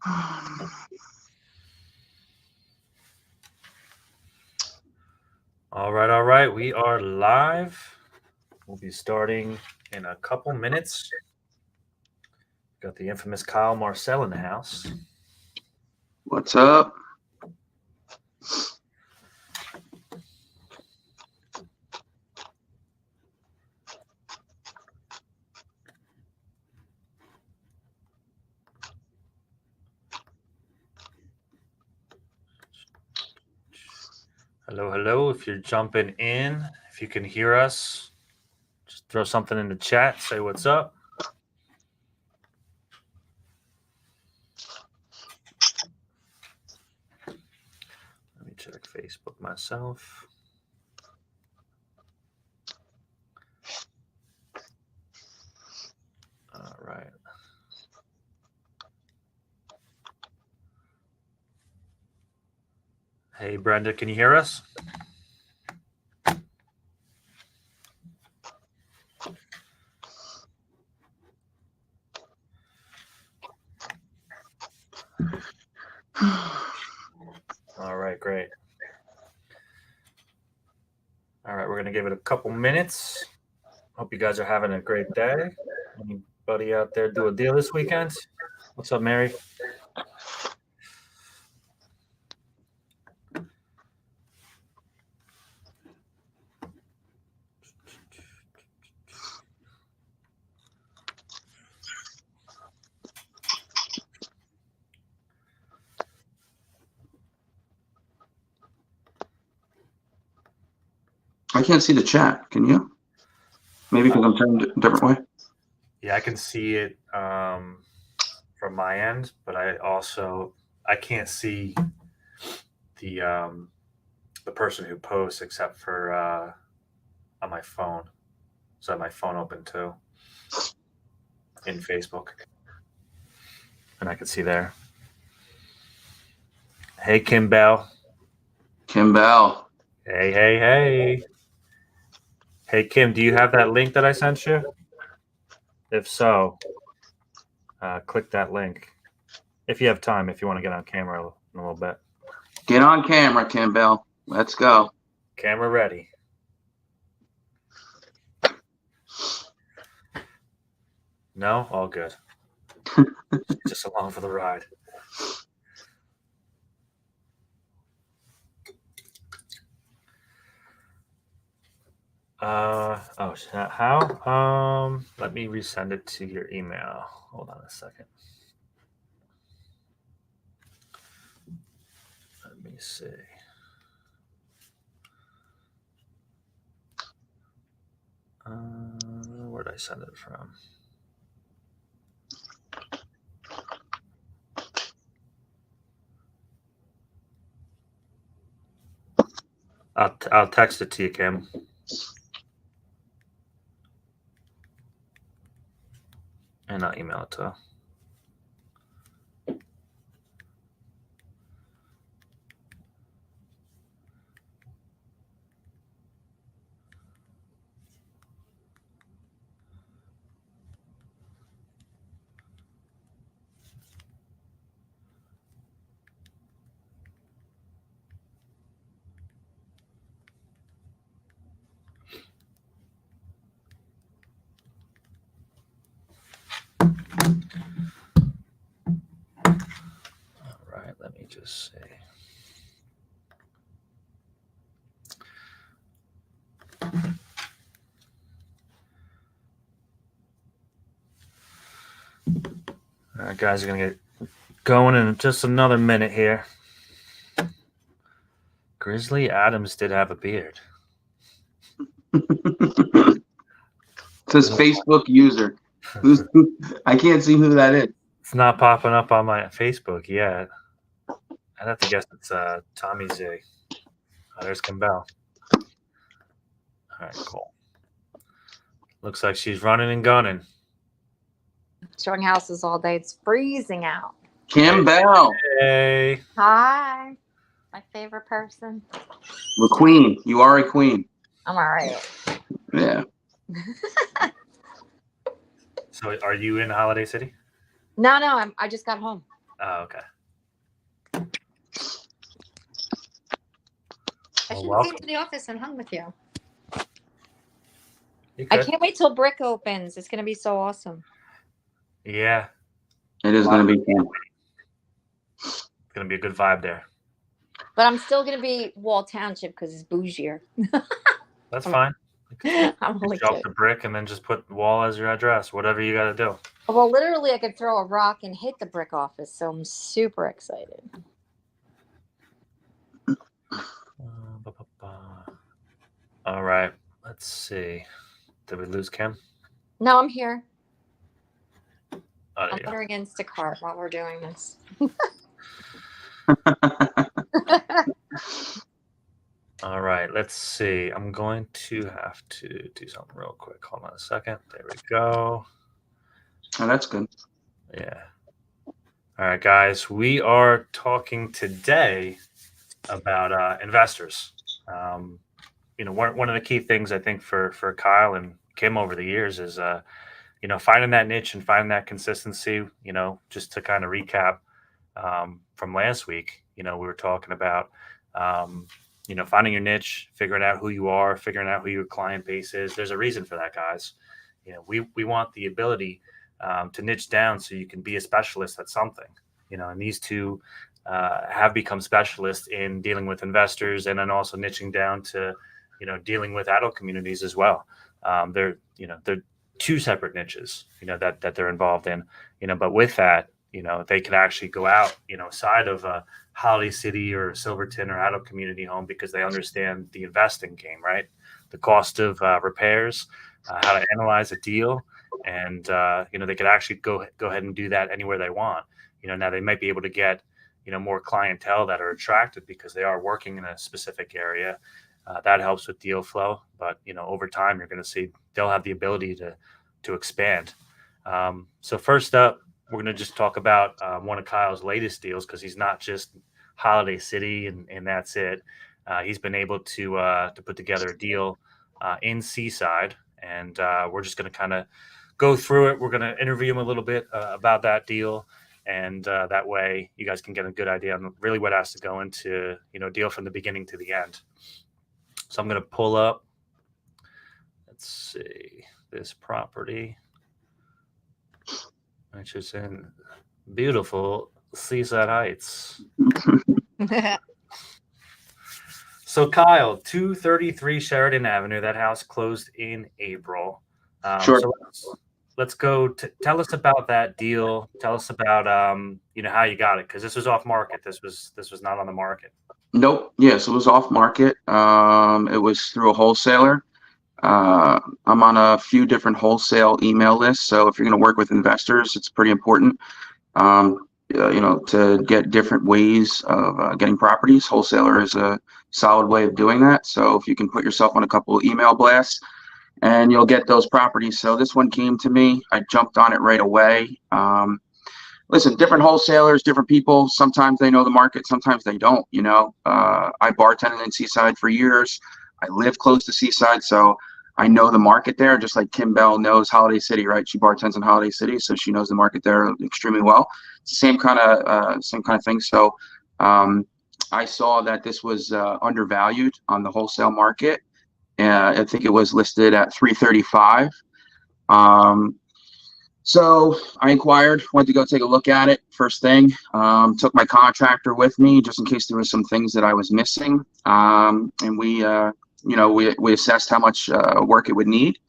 All right. We are live. We'll be starting in a couple minutes. Got the infamous Kyle Marcel in the house. What's up? Hello. If you're jumping in, if you can hear us, just throw something in the chat. Say what's up. Let me check Facebook myself. All right. Hey, Brenda, can you hear us? All right, great. All right, we're going to give it a couple minutes. Hope you guys are having a great day. Anybody out there do a deal this weekend? What's up, Mary? I can't see the chat. Can you? Maybe because I'm turned a different way. Yeah, I can see it from my end, but I can't see the person who posts except for on my phone. So I have my phone open too in Facebook, and I can see there. Hey, Kim Bell. Kim Bell. Hey. Hey, Kim, do you have that link that I sent you? If so, click that link. If you have time, if you want to get on camera in a little bit. Get on camera, Kim Bell. Let's go. Camera ready. No? All good. Just along for the ride. How? Let me resend it to your email. Hold on a second. Let me see. Where did I send it from? I'll text it to you, Kim. And I'll email it to her. All right, let me just see. All right, guys, are going to get going in just another minute here. Grizzly Adams did have a beard. It says Facebook user. I can't see who that is. It's not popping up on my Facebook yet. I'd have to guess it's Tommy Z. Oh, there's Kim Bell. All right, cool. Looks like she's running and gunning. Showing houses all day. It's freezing out. Kim Bell. Hey. Hi. My favorite person. The queen. You are a queen. I'm all right. Yeah. So are you in Holiday City? No, I just got home. Oh, okay. I Well, should have came welcome. to the office and hung with you. You I could. can't wait till Brick opens. It's gonna be so awesome. Yeah, It is going to be fun. it's gonna be a good vibe there. But I'm still gonna be Wall Township because it's bougier. That's fine. I'm only Drop kidding. the brick and then just put Wall as your address. Whatever you got to do. Well, literally, I could throw a rock and hit the Brick office, so I'm super excited. All right. Let's see. Did we lose Kim? No, I'm here. Oh, I'm there you go. ordering Instacart while we're doing this. All right. Let's see. I'm going to have to do something real quick. Hold on a second. There we go. Oh, that's good. Yeah. All right, guys. We are talking today about investors. One of the key things I think for Kyle and Kim over the years is finding that niche and finding that consistency. Just to kind of recap from last week, we were talking about finding your niche, figuring out who you are, figuring out who your client base is. There's a reason for that, guys. We want the ability to niche down so you can be a specialist at something. And these two have become specialists in dealing with investors and then also niching down to dealing with adult communities as well. They're two separate niches that they're involved in. But with that, they can actually go out side of a Holiday City or Silverton or adult community home because they understand the investing game, right? The cost of repairs, how to analyze a deal, and they could actually go ahead and do that anywhere they want. Now they might be able to get more clientele that are attracted because they are working in a specific area. That helps with deal flow, but over time you're going to see they'll have the ability to expand. So first up, we're going to just talk about one of Kyle's latest deals because he's not just Holiday City and that's it. He's been able to put together a deal in Seaside, and we're just going to kind of go through it. We're going to interview him a little bit about that deal. And that way you guys can get a good idea on really what has to go into, deal from the beginning to the end. So I'm going to pull up, let's see, this property, which is in beautiful Seaside Heights. So Kyle, 233 Sheridan Avenue, that house closed in April. Sure. So let's go tell us about that deal. Tell us about how you got it, because this was off market. This was not on the market. Nope. Yes, it was off market. It was through a wholesaler. I'm on a few different wholesale email lists, so if you're going to work with investors, it's pretty important, to get different ways of getting properties. Wholesaler is a solid way of doing that. So if you can put yourself on a couple of email blasts, and you'll get those properties. So this one came to me. I jumped on it right away. Listen, different wholesalers, different people. Sometimes they know the market, sometimes they don't. I bartended in Seaside for years. I live close to Seaside, so I know the market there, just like Kim Bell knows Holiday City, right? She bartends in Holiday City, so she knows the market there extremely well. It's the same kind of thing. So I saw that this was undervalued on the wholesale market. I think it was listed at $335. So I inquired, went to go take a look at it first thing. Took my contractor with me just in case there was some things that I was missing. And we assessed how much work it would need.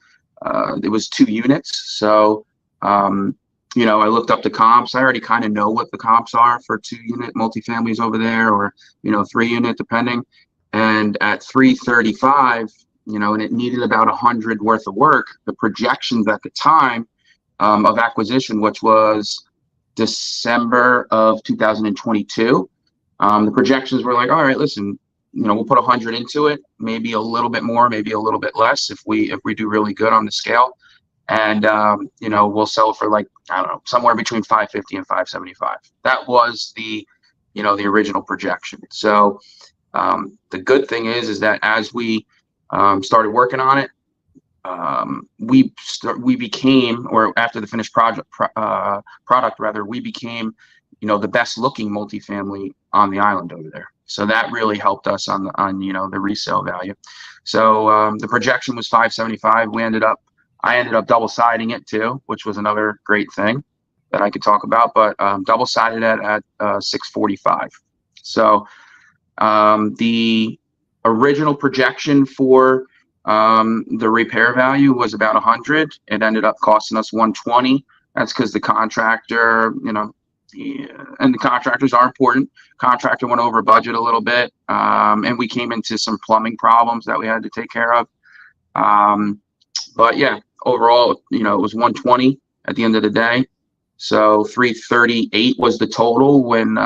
It was 2 units, so I looked up the comps. I already kind of know what the comps are for 2-unit multifamilies over there, or 3-unit depending. And at $335, and it needed about 100 worth of work. The projections at the time of acquisition, which was December of 2022, the projections were like, all right, listen, we'll put 100 into it, maybe a little bit more, maybe a little bit less if we do really good on the scale, and we'll sell for like, I don't know, somewhere between 550 and 575. That was the original projection. So the good thing is that as we started working on it, we became, or after the finished product rather, we became the best looking multifamily on the island over there. So that really helped us on the resale value. So the projection was 575. I ended up double siding it too, which was another great thing that I could talk about, but double sided it at 645. So the original projection for the repair value was about 100. It ended up costing us 120. That's because the contractor, and the contractors are important. Contractor went over budget a little bit, and we came into some plumbing problems that we had to take care of. But yeah, overall, it was 120 at the end of the day. So 338 was the total when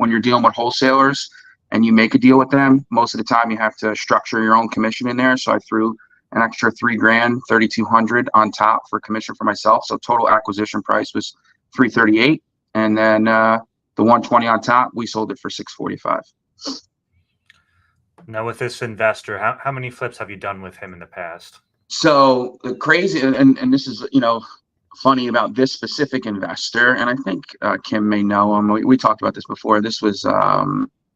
you're dealing with wholesalers and you make a deal with them. Most of the time you have to structure your own commission in there. So I threw an extra $3,000, 3,200 on top for commission for myself. So total acquisition price was 338. And then the 120 on top, we sold it for 645. Now with this investor, how many flips have you done with him in the past? So crazy, and this is, funny about this specific investor, and I think Kim may know him. We talked about this before. This was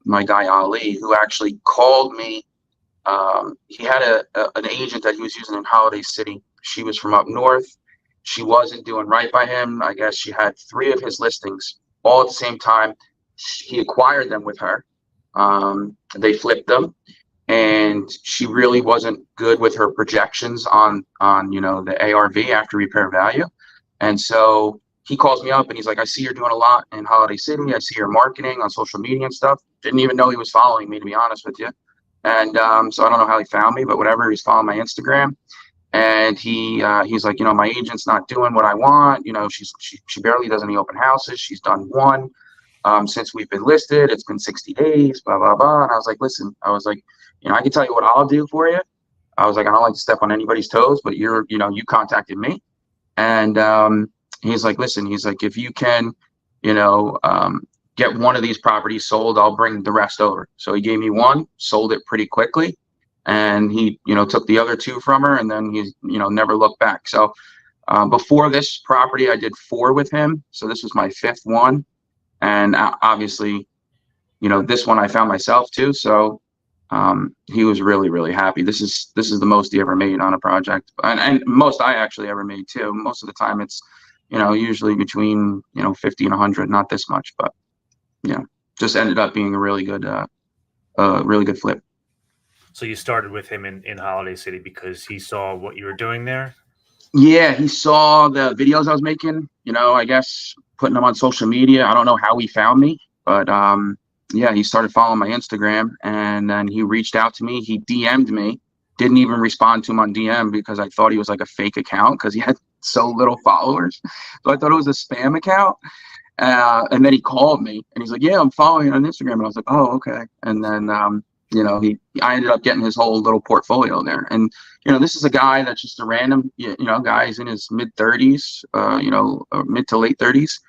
my guy Ali, who actually called me. He had an agent that he was using in Holiday City. She was from up north. She wasn't doing right by him. I guess she had 3 of his listings all at the same time. He acquired them with her. They flipped them, and she really wasn't good with her projections on the ARV after repair value. And so he calls me up and he's like, I see you're doing a lot in Holiday City. I see your marketing on social media and stuff. Didn't even know he was following me, to be honest with you. And so I don't know how he found me, but whatever, he's following my Instagram. And he's like, my agent's not doing what I want. She barely does any open houses. She's done 1 since we've been listed. It's been 60 days, blah, blah, blah. And I was like, listen, I can tell you what I'll do for you. I was like, I don't like to step on anybody's toes, but you contacted me. And he's like, listen, if you can, get one of these properties sold, I'll bring the rest over. So he gave me 1, sold it pretty quickly. And he, took the other 2 from her, and then he's, never looked back. So before this property, I did 4 with him. So this was my 5th one. And obviously, this one I found myself too. So he was really, really happy. This is the most he ever made on a project, and most I actually ever made too. Most of the time it's, usually between, 50 and 100, not this much, but just ended up being a really good flip. So you started with him in Holiday City because he saw what you were doing there? Yeah, he saw the videos I was making, I guess putting them on social media. I don't know how he found me, but yeah, he started following my Instagram, and then he reached out to me. He DM'd me, didn't even respond to him on DM because I thought he was like a fake account because he had so little followers. So I thought it was a spam account. And then he called me and he's like, yeah, I'm following you on Instagram. And I was like, oh, okay. And then, I ended up getting his whole little portfolio there. And, this is a guy that's just a random, guy. He's in his mid 30s, mid to late 30s.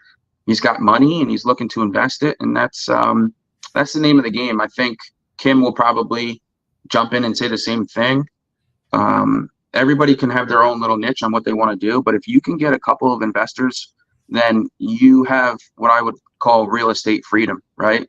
He's got money and he's looking to invest it. And that's the name of the game. I think Kim will probably jump in and say the same thing. Everybody can have their own little niche on what they want to do. But if you can get a couple of investors, then you have what I would call real estate freedom, right?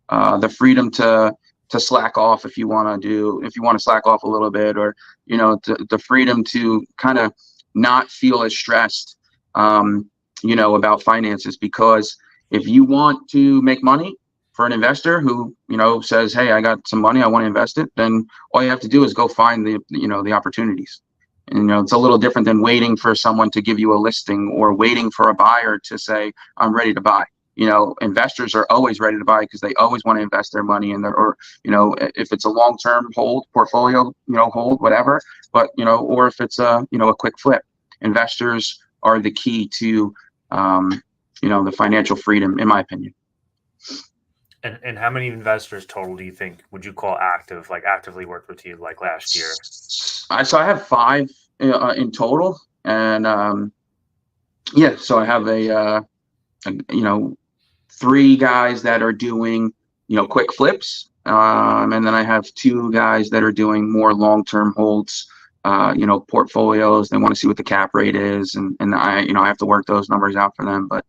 The freedom to slack off if you want to slack off a little bit, or, the freedom to kind of not feel as stressed, about finances. Because if you want to make money for an investor who, says, hey, I got some money, I want to invest it, then all you have to do is go find the opportunities. And, it's a little different than waiting for someone to give you a listing or waiting for a buyer to say, I'm ready to buy. Investors are always ready to buy because they always want to invest their money in there, or, if it's a long-term hold portfolio, hold whatever, but, or if it's a quick flip. Investors are the key to, the financial freedom, in my opinion. And how many investors total do you think would you call active, like actively worked with you like last year? So I have 5 in total, and so I have 3 guys that are doing quick flips, and then I have 2 guys that are doing more long-term holds, portfolios. They want to see what the cap rate is, and I have to work those numbers out for them. But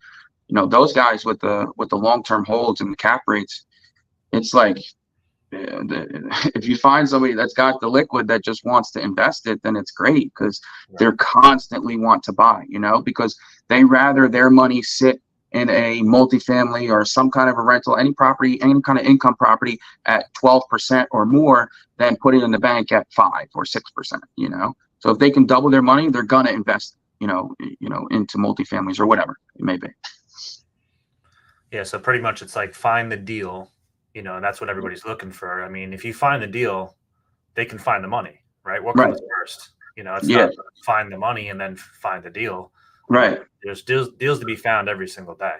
those guys with the long-term holds and the cap rates, it's like, if you find somebody that's got the liquid that just wants to invest it, then it's great, because they're constantly want to buy, because they rather their money sit in a multifamily or some kind of a rental, any property, any kind of income property at 12% or more than put it in the bank at 5 or 6%, So if they can double their money, they're gonna invest, into multifamilies or whatever it may be. Yeah, so pretty much it's like find the deal, and that's what everybody's looking for. I mean, if you find the deal, they can find the money, right? What comes first? It's not find the money and then find the deal. Right. There's deals to be found every single day.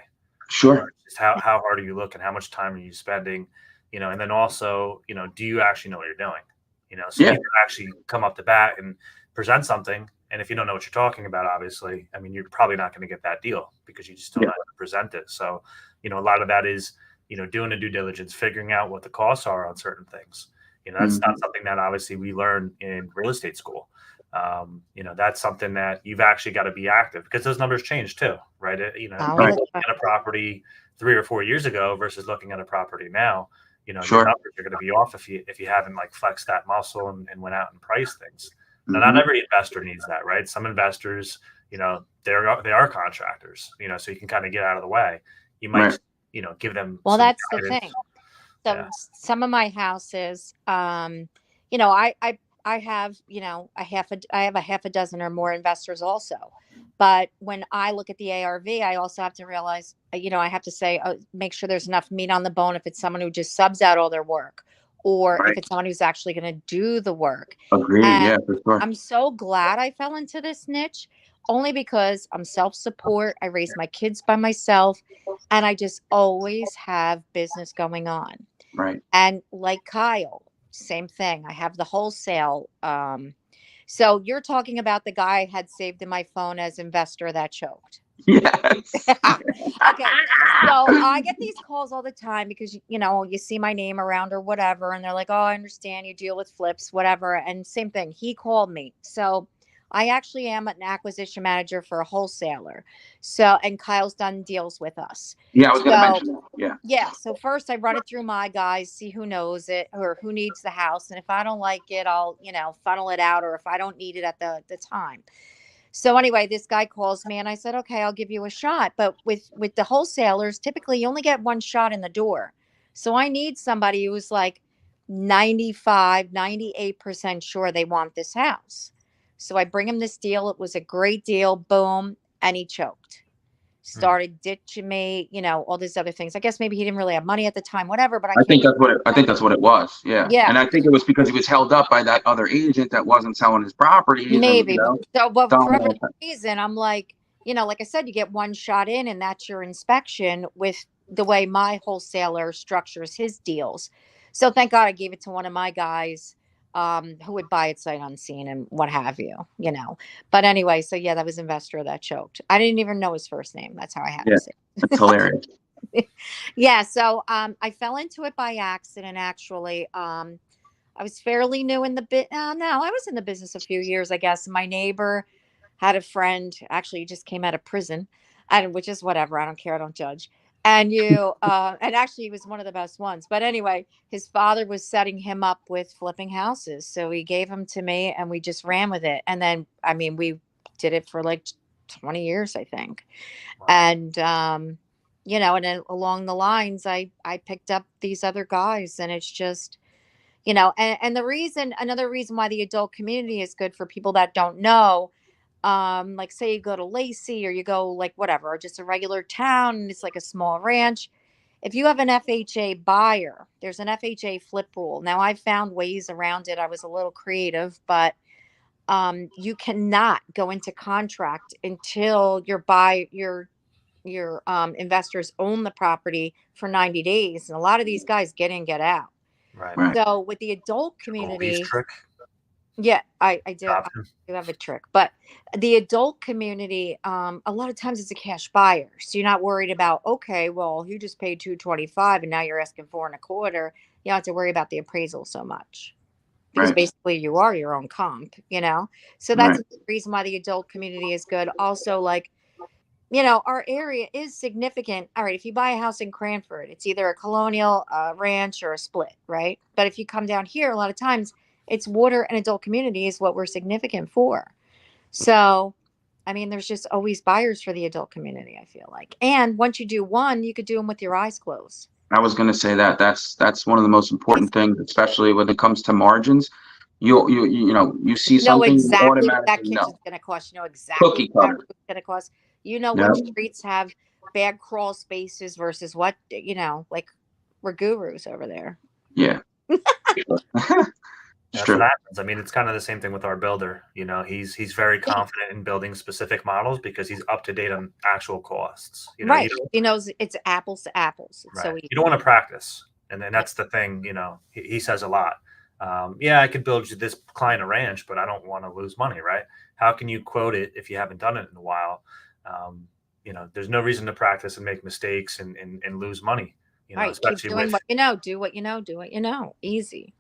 Sure. Just how hard are you looking? How much time are you spending? And then also, do you actually know what you're doing? So you can actually come up to bat and present something. And if you don't know what you're talking about, obviously, I mean, you're probably not going to get that deal because you just don't know how to present it. So, a lot of that is, doing the due diligence, figuring out what the costs are on certain things. That's not something that obviously we learn in real estate school. That's something that you've actually got to be active, because those numbers change too, right? Looking at a property 3 or 4 years ago versus looking at a property now, your numbers are going to be off if you haven't like flexed that muscle and went out and priced things. Now, not every investor needs that, right? Some investors, they are contractors, so you can kind of get out of the way. You might, give them. Well, that's guidance. the thing. So some of my houses, I have, I have a half a dozen or more investors also. But when I look at the ARV, I also have to realize, I have to say, make sure there's enough meat on the bone if it's someone who just subs out all their work, or if it's someone who's actually going to do the work. Agreed. Yeah, for sure. I'm so glad I fell into this niche, only because I'm self-support. I raise my kids by myself, and I just always have business going on. Right. And like Kyle, same thing. I have the wholesale. So you're talking about the guy I had saved in my phone as investor that choked. Yes. Okay. So I get these calls all the time because, you see my name around or whatever. And they're like, oh, I understand you deal with flips, whatever. And same thing. He called me. So I actually am an acquisition manager for a wholesaler. So, and Kyle's done deals with us. Yeah, I was going to mention that. Yeah. Yeah. So first I run it through my guys, see who knows it or who needs the house. And if I don't like it, I'll, funnel it out, or if I don't need it at the time. So anyway, this guy calls me and I said, okay, I'll give you a shot. But with the wholesalers, typically you only get one shot in the door. So I need somebody who's like 95, 98% sure they want this house. So I bring him this deal. It was a great deal. Boom. And he choked. Started ditching me, all these other things. I guess maybe he didn't really have money at the time, whatever. But I think that's what it was. Yeah. Yeah. And I think it was because he was held up by that other agent that wasn't selling his property. Maybe. So, but for whatever reason, I'm like, like I said, you get one shot in, and that's your inspection with the way my wholesaler structures his deals. So thank God I gave it to one of my guys who would buy it sight unseen and what have you, But anyway, so yeah, that was investor that choked. I didn't even know his first name. That's how I had to say it. That's hilarious. Yeah, so I fell into it by accident, actually. I was fairly new in the no, I was in the business a few years, I guess. My neighbor had a friend, actually, he just came out of prison, which is whatever. I don't care. I don't judge. And and actually he was one of the best ones. But anyway, his father was setting him up with flipping houses. So he gave him to me and we just ran with it. And then, we did it for like 20 years, I think. Wow. And, and then along the lines, I picked up these other guys, and it's just, and another reason why the adult community is good for people that don't know, like say you go to Lacey or you go like whatever, or just a regular town and it's like a small ranch. If you have an FHA buyer, there's an FHA flip rule. Now I found ways around it. I was a little creative, but you cannot go into contract until your investors own the property for 90 days. And a lot of these guys get in, get out. Right. So with the adult community, trick. Yeah, I do have a trick, but the adult community, a lot of times it's a cash buyer. So you're not worried about, okay, well, you just paid $225 and now you're asking $425. You don't have to worry about the appraisal so much, because basically you are your own comp, So that's the reason why the adult community is good. Also, like our area is significant. All right, if you buy a house in Cranford, it's either a colonial, a ranch, or a split, right? But if you come down here, a lot of times it's water and adult community is what we're significant for. So, I mean, there's just always buyers for the adult community, I feel like. And once you do one, you could do them with your eyes closed. I was going to say that that's one of the most important things, especially when it comes to margins. You see Know something, you exactly what that automatically kitchen's know. going to cost. You know exactly Cookie what that cutter. roof's going to cost. You know Yeah. what streets have bad crawl spaces versus what, like we're gurus over there. Yeah. It's That's what true. happens. I mean, it's kind of the same thing with our builder. He's very confident in building specific models because he's up to date on actual costs. Right. He knows it's apples to apples. It's so Right. easy. You don't want to practice. And then that's the thing, he says a lot. Yeah, I could build you this client a ranch, but I don't want to lose money, right? How can you quote it if you haven't done it in a while? There's no reason to practice and make mistakes and lose money, Right. Keep especially doing with, what you know. Do what you know. Do what you know. Easy.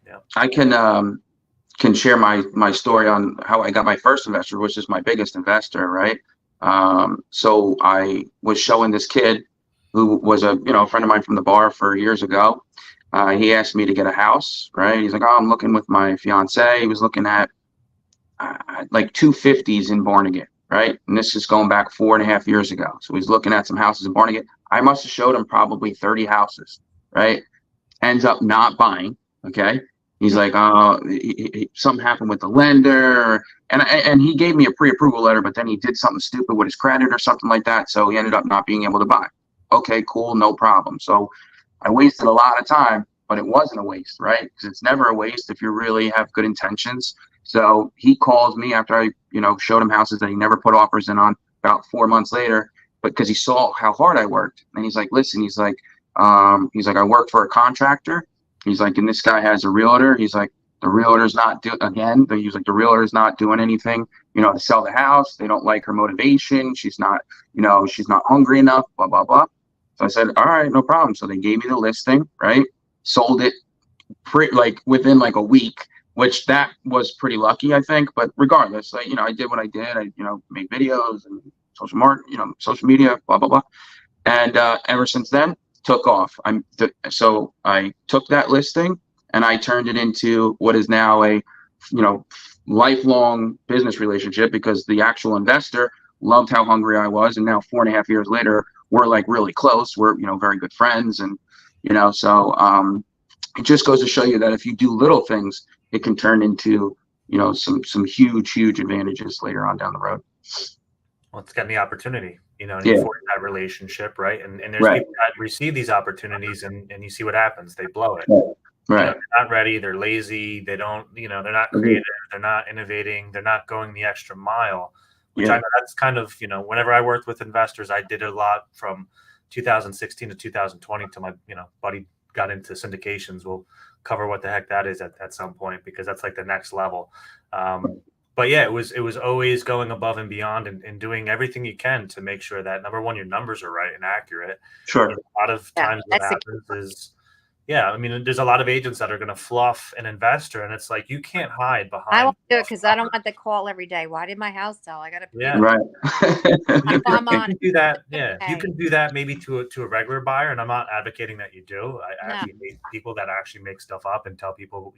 yeah. I can share my story on how I got my first investor, which is my biggest investor, right? So I was showing this kid who was a friend of mine from the bar for years ago. He asked me to get a house, right? He's like, "Oh, I'm looking with my fiance." He was looking at like 250s in Barnegat, right? And this is going back 4.5 years ago. So he's looking at some houses in Barnegat. I must have showed him probably 30 houses, right? Ends up not buying. Okay. He's like, something happened with the lender, and he gave me a pre-approval letter, but then he did something stupid with his credit or something like that, so he ended up not being able to buy. Okay, cool, no problem. So I wasted a lot of time, but it wasn't a waste, right? Because it's never a waste if you really have good intentions. So he calls me after I, showed him houses that he never put offers in on about 4 months later, but because he saw how hard I worked, and he's like, listen, I work for a contractor. He's like, and this guy has a realtor. He's like, the realtor's not doing the realtor's not doing anything, to sell the house. They don't like her motivation. She's not hungry enough, blah, blah, blah. So I said, all right, no problem. So they gave me the listing, right? Sold it within like a week, which that was pretty lucky, I think. But regardless, I did what I did. I, made videos and social media, blah, blah, blah. And ever since then, took off. So I took that listing and I turned it into what is now a, lifelong business relationship, because the actual investor loved how hungry I was. And now 4.5 years later, we're like really close. We're, very good friends. And, so it just goes to show you that if you do little things, it can turn into, some huge advantages later on down the road. Well, it's getting the opportunity, and Yeah. you forge that relationship, right? And there's Right. people that receive these opportunities and you see what happens. They blow it. Right. They're not ready. They're lazy. They don't, they're not creative. They're not innovating. They're not going the extra mile, which I know that's kind of, whenever I worked with investors, I did a lot from 2016 to 2020 till my, buddy got into syndications. We'll cover what the heck that is at some point, because that's like the next level. But yeah, it was always going above and beyond and doing everything you can to make sure that, number one, your numbers are right and accurate. Sure. A lot of times what happens is, there's a lot of agents that are going to fluff an investor, and it's like, you can't hide behind. I won't do it because I don't want the call every day. Why did my house sell? I got to. Yeah. Right. You can do that. Yeah. Okay. You can do that maybe to a regular buyer. And I'm not advocating that you do. I actually hate people that actually make stuff up and tell people,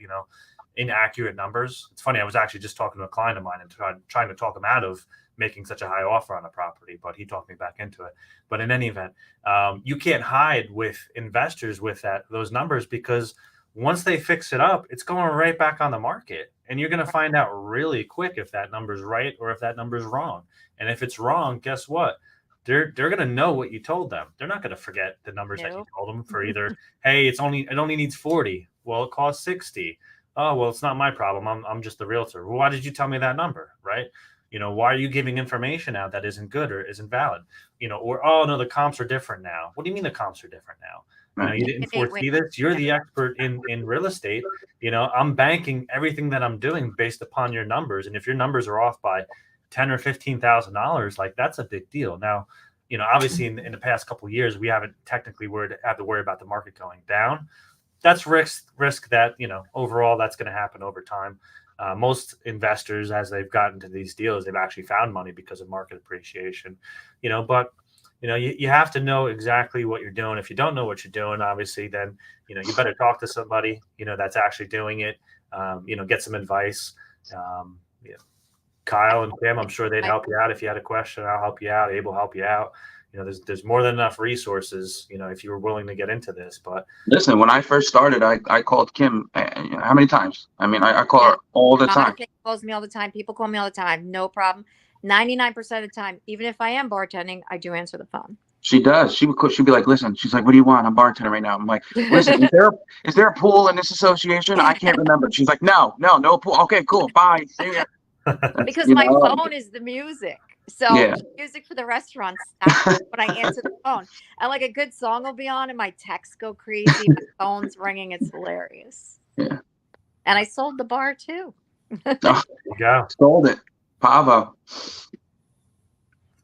inaccurate numbers. It's funny. I was actually just talking to a client of mine and trying to talk him out of making such a high offer on a property, but he talked me back into it. But in any event, you can't hide with investors with those numbers, because once they fix it up, it's going right back on the market. And you're going to find out really quick if that number's right or if that number's wrong. And if it's wrong, guess what? They're going to know what you told them. They're not going to forget the numbers that you told them for either, hey, it only needs 40. Well, it costs 60. Oh, well, it's not my problem. I'm just the realtor. Well, why did you tell me that number? Right. Why are you giving information out that isn't good or isn't valid? Or, oh, no, the comps are different now. What do you mean the comps are different now? You didn't foresee this. You're the expert in real estate. I'm banking everything that I'm doing based upon your numbers. And if your numbers are off by $10,000 or $15,000, like, that's a big deal. Now, obviously in the past couple of years, we haven't technically had to worry about the market going down. That's risk that, overall that's going to happen over time. Most investors, as they've gotten to these deals, they've actually found money because of market appreciation, but you have to know exactly what you're doing. If you don't know what you're doing, obviously, then, you better talk to somebody, that's actually doing it, get some advice. Yeah. Kyle and Kim, I'm sure they'd help you out. If you had a question, I'll help you out. Abel help you out. There's more than enough resources, if you were willing to get into this. But listen, when I first started, I called Kim. How many times? I mean, I call her all the time. Kim calls me all the time. People call me all the time. No problem. 99% of the time, even if I am bartending, I do answer the phone. She does. She'd be like, listen, she's like, what do you want? I'm bartending right now. I'm like, listen, is there a pool in this association? I can't remember. She's like, no pool. Okay, cool. Bye. See ya. Because my phone is the music. So music for the restaurants when I answer the phone. And like a good song will be on and my texts go crazy. My phone's ringing. It's hilarious. Yeah. And I sold the bar too. Yeah. Sold it. Pavo.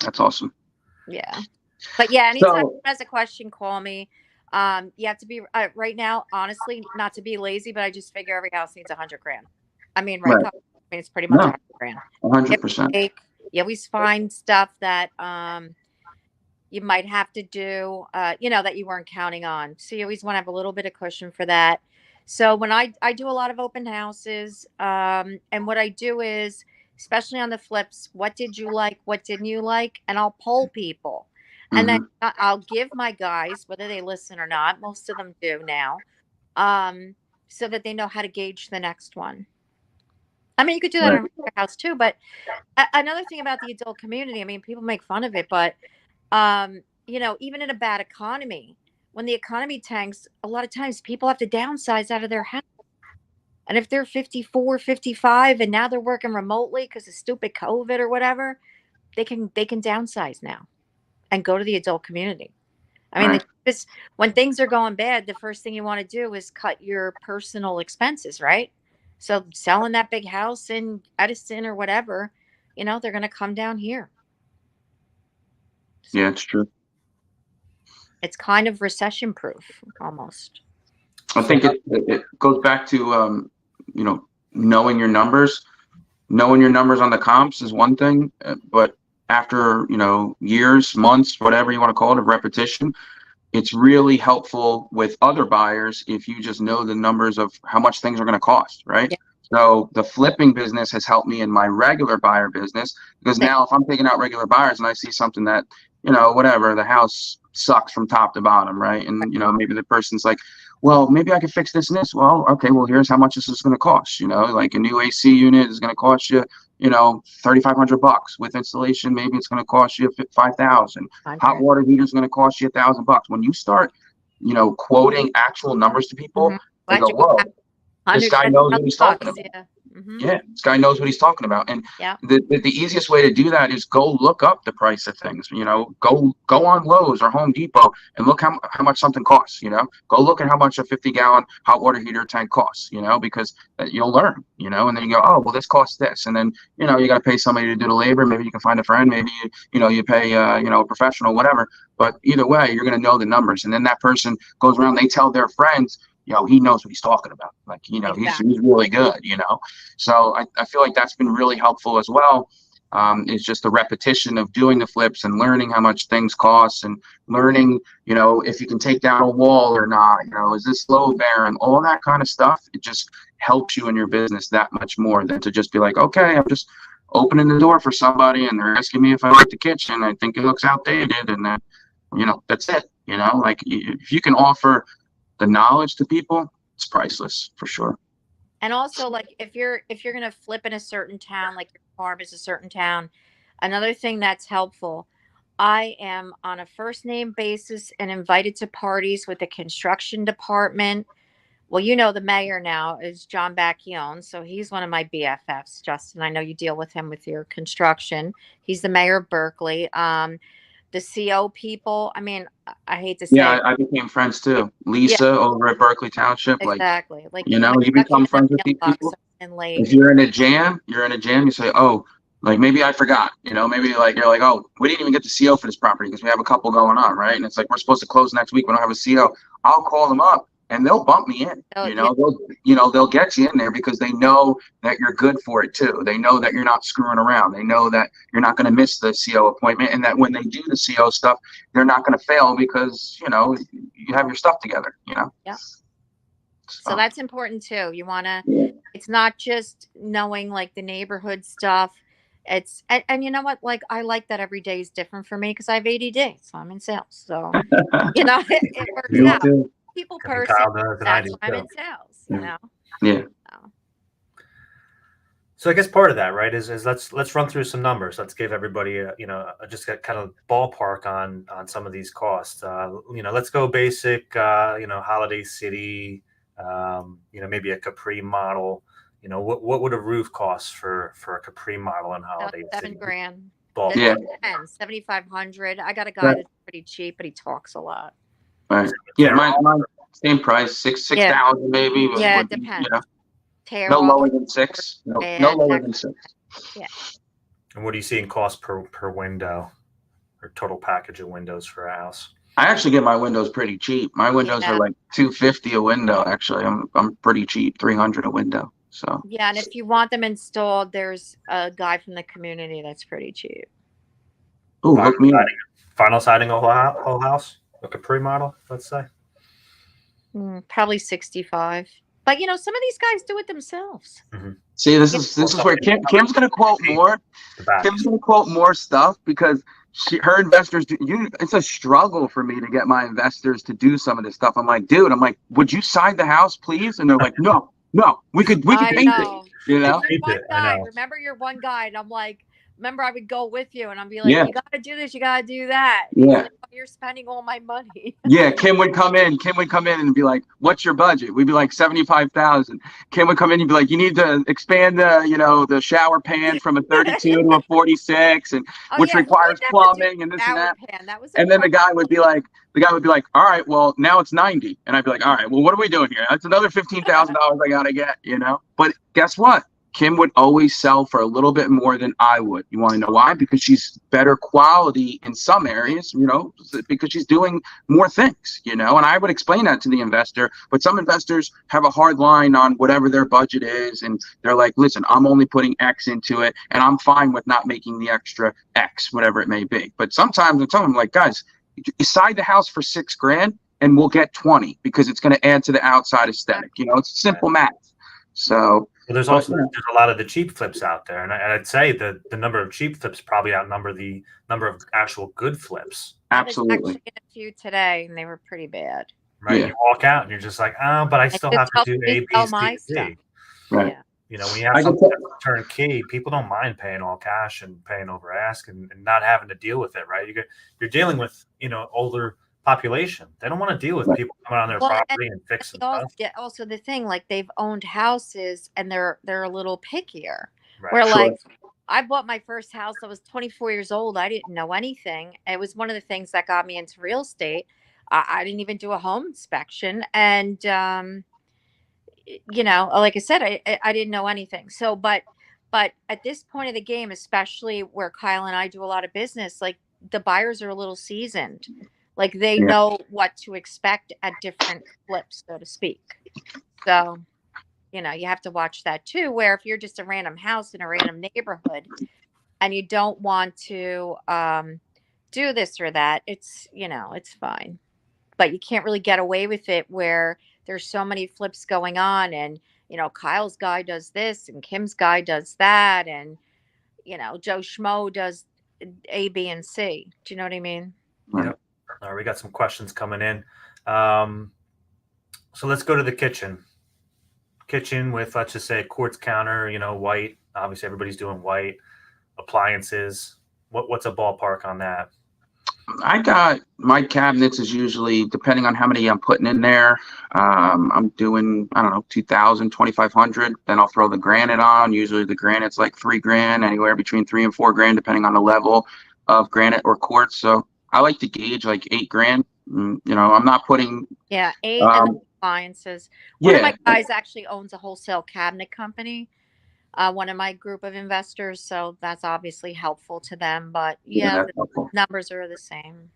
That's awesome. Yeah. But yeah, anytime someone has a question, call me. You have to be right now, honestly, not to be lazy, but I just figure every house needs $100,000. I mean, right. I mean, it's pretty much $100,000. 100%. You always find stuff that you might have to do, that you weren't counting on. So you always want to have a little bit of cushion for that. So when I do a lot of open houses, and what I do is, especially on the flips, what did you like? What didn't you like? And I'll poll people. And then I'll give my guys, whether they listen or not, most of them do now, so that they know how to gauge the next one. I mean, you could do that in your house too. But another thing about the adult community, I mean, people make fun of it, but, even in a bad economy, when the economy tanks, a lot of times people have to downsize out of their house. And if they're 54, 55, and now they're working remotely because of stupid COVID or whatever, they can downsize now and go to the adult community. I mean, when things are going bad, the first thing you want to do is cut your personal expenses, right? So selling that big house in Edison or whatever, they're going to come down here. So yeah, it's true. It's kind of recession proof almost. I think it goes back to, knowing your numbers. Knowing your numbers on the comps is one thing, but after, years, months, whatever you want to call it, of repetition, it's really helpful with other buyers if you just know the numbers of how much things are going to cost, right? Yeah. So the flipping business has helped me in my regular buyer business, because now if I'm taking out regular buyers and I see something that, whatever, the house sucks from top to bottom, right? And, maybe the person's like, well, maybe I could fix this and this. Well, okay, well, here's how much this is going to cost. Like a new AC unit is going to cost you, $3,500 with installation. Maybe it's going to cost you $5,000. Hot water heater is going to cost you $1,000. When you start, quoting actual numbers to people, they go, whoa, this guy knows what he's talking about. Yeah. Yeah, this guy knows what he's talking about. And the easiest way to do that is go look up the price of things. Go on Lowe's or Home Depot and look how much something costs. Go look at how much a 50-gallon hot water heater tank costs. Because you'll learn. And then you go, oh, well, this costs this, and then you got to pay somebody to do the labor. Maybe you can find a friend. Maybe you pay a professional, whatever. But either way, you're going to know the numbers. And then that person goes around. They tell their friends, he knows what he's talking about. Like, exactly. he's really good, So I feel like that's been really helpful as well. It's just the repetition of doing the flips and learning how much things cost, and learning, if you can take down a wall or not, is this load bearing, all that kind of stuff. It just helps you in your business that much more than to just be like, okay, I'm just opening the door for somebody and they're asking me if I like the kitchen. I think it looks outdated. And then, that's it, like if you can offer the knowledge to people, it's priceless for sure. And also, like, if you're going to flip in a certain town, like your farm is a certain town, another thing that's helpful, I am on a first name basis and invited to parties with the construction department. Well, the mayor now is John Bacchione, so he's one of my BFFs, Justin. I know you deal with him with your construction. He's the mayor of Berkeley. The CO people, I mean, I hate to say it. I became friends too. Lisa over at Berkeley Township. Exactly. Like, you become friends with these people. If you're in a jam, you say, oh, like, maybe I forgot, maybe like, you're like, oh, we didn't even get the CO for this property because we have a couple going on, right? And it's like, we're supposed to close next week. We don't have a CO. I'll call them up. and they'll bump me in. Oh, You yeah. know, they'll get you in there because they know that you're good for it too. They know that you're not screwing around. They know that you're not going to miss the CO appointment, and that when they do the CO stuff, they're not going to fail because you have your stuff together. Yeah. So So that's important too. You want to, yeah. it's not just knowing like the neighborhood stuff. And you know what? Like, I like that every day is different for me because I have ADD. So I'm in sales. So, it works Me out. too. People I think person, Kyle does, and I that's do why I'm too. in sales, Yeah. So, So I guess part of that, right, is let's run through some numbers. Let's give everybody just a kind of ballpark on some of these costs. Let's go basic. Holiday City. Maybe a Capri model. What would a roof cost for a Capri model in about Holiday City? $7,000. Ballpark. Yeah. 7,500. I got a guy Right. that's pretty cheap, but he talks a lot. Right. Yeah. Mine same price, six Yeah. thousand maybe. Yeah, would it be, depends. Tear no off, lower than six. No bad, lower that than kind six. Yeah. And what do you see in cost per window, or total package of windows for a house? I actually get my windows pretty cheap. My windows Yeah. are like $250 a window. Actually, I'm pretty cheap, $300 a window. So Yeah, and if you want them installed, there's a guy from the community that's pretty cheap. ooh, hook me up. Final siding a whole house, a Capri model, let's say. Probably 65. But some of these guys do it themselves. See, this is where Kim's gonna quote more. The back. Kim's gonna quote more stuff because her investors do. It's a struggle for me to get my investors to do some of this stuff. I'm like, dude, would you side the house, please? And they're like, no, we could I paint know. it. You know? You're Paint one it, I guy. know. Remember, you're one guy, and I'm like, remember, I would go with you, and I'd be like, Yeah. you gotta do this, you gotta do that. And Yeah. he's like, oh, you're spending all my money. Yeah, Kim would come in and be like, "What's your budget?" We'd be like 75,000. Kim would come in and be like, "You need to expand the shower pan from a 32 to a 46, and Oh, which yeah, he would requires never do plumbing and this and shower that." pan. That was a And then the problem. guy would be like, "All right, well now it's 90," and I'd be like, "All right, well what are we doing here? That's another $15,000 I gotta get." But guess what? Kim would always sell for a little bit more than I would. You want to know why? Because she's better quality in some areas, because she's doing more things, and I would explain that to the investor, but some investors have a hard line on whatever their budget is, and they're like, listen, I'm only putting X into it, and I'm fine with not making the extra X, whatever it may be. But sometimes I tell them, like, guys, you side the house for $6,000 and we'll get 20 because it's going to add to the outside aesthetic. It's simple math. So there's also there's a lot of the cheap flips out there, and I'd say that the number of cheap flips probably outnumber the number of actual good flips. Absolutely. I was actually in a few today, and they were pretty bad. Right? Yeah. You walk out and you're just like, oh, but I still have to do A, B, C, D. Right. Yeah. When you have something that's turnkey, people don't mind paying all cash and paying over ask and not having to deal with it, right? You're dealing with older population. They don't want to deal with people coming on their property and fixing stuff. Also the thing, like, they've owned houses and they're a little pickier. Right. Where Sure. like, I bought my first house. I was 24 years old. I didn't know anything. It was one of the things that got me into real estate. I didn't even do a home inspection, and like I said, I didn't know anything. So, but at this point of the game, especially where Kyle and I do a lot of business, like, the buyers are a little seasoned. Like, they know what to expect at different flips, so to speak. So, you have to watch that too, where if you're just a random house in a random neighborhood and you don't want to do this or that, it's fine. But you can't really get away with it where there's so many flips going on, and Kyle's guy does this and Kim's guy does that, and Joe Schmo does A, B, and C. Do you know what I mean? Yep. All right, we got some questions coming in. So let's go to the kitchen. Kitchen with, let's just say, a quartz counter, white. Obviously, everybody's doing white. Appliances. What's a ballpark on that? I got my cabinets is usually, depending on how many I'm putting in there, I'm doing, I don't know, 2,000, 2,500. Then I'll throw the granite on. Usually the granite's like $3,000, anywhere between $3,000 and $4,000, depending on the level of granite or quartz. So I like to gauge like $8,000. I'm not putting. Yeah, 8 and the appliances. One of my guys actually owns a wholesale cabinet company. One of my group of investors, so that's obviously helpful to them. But the numbers are the same.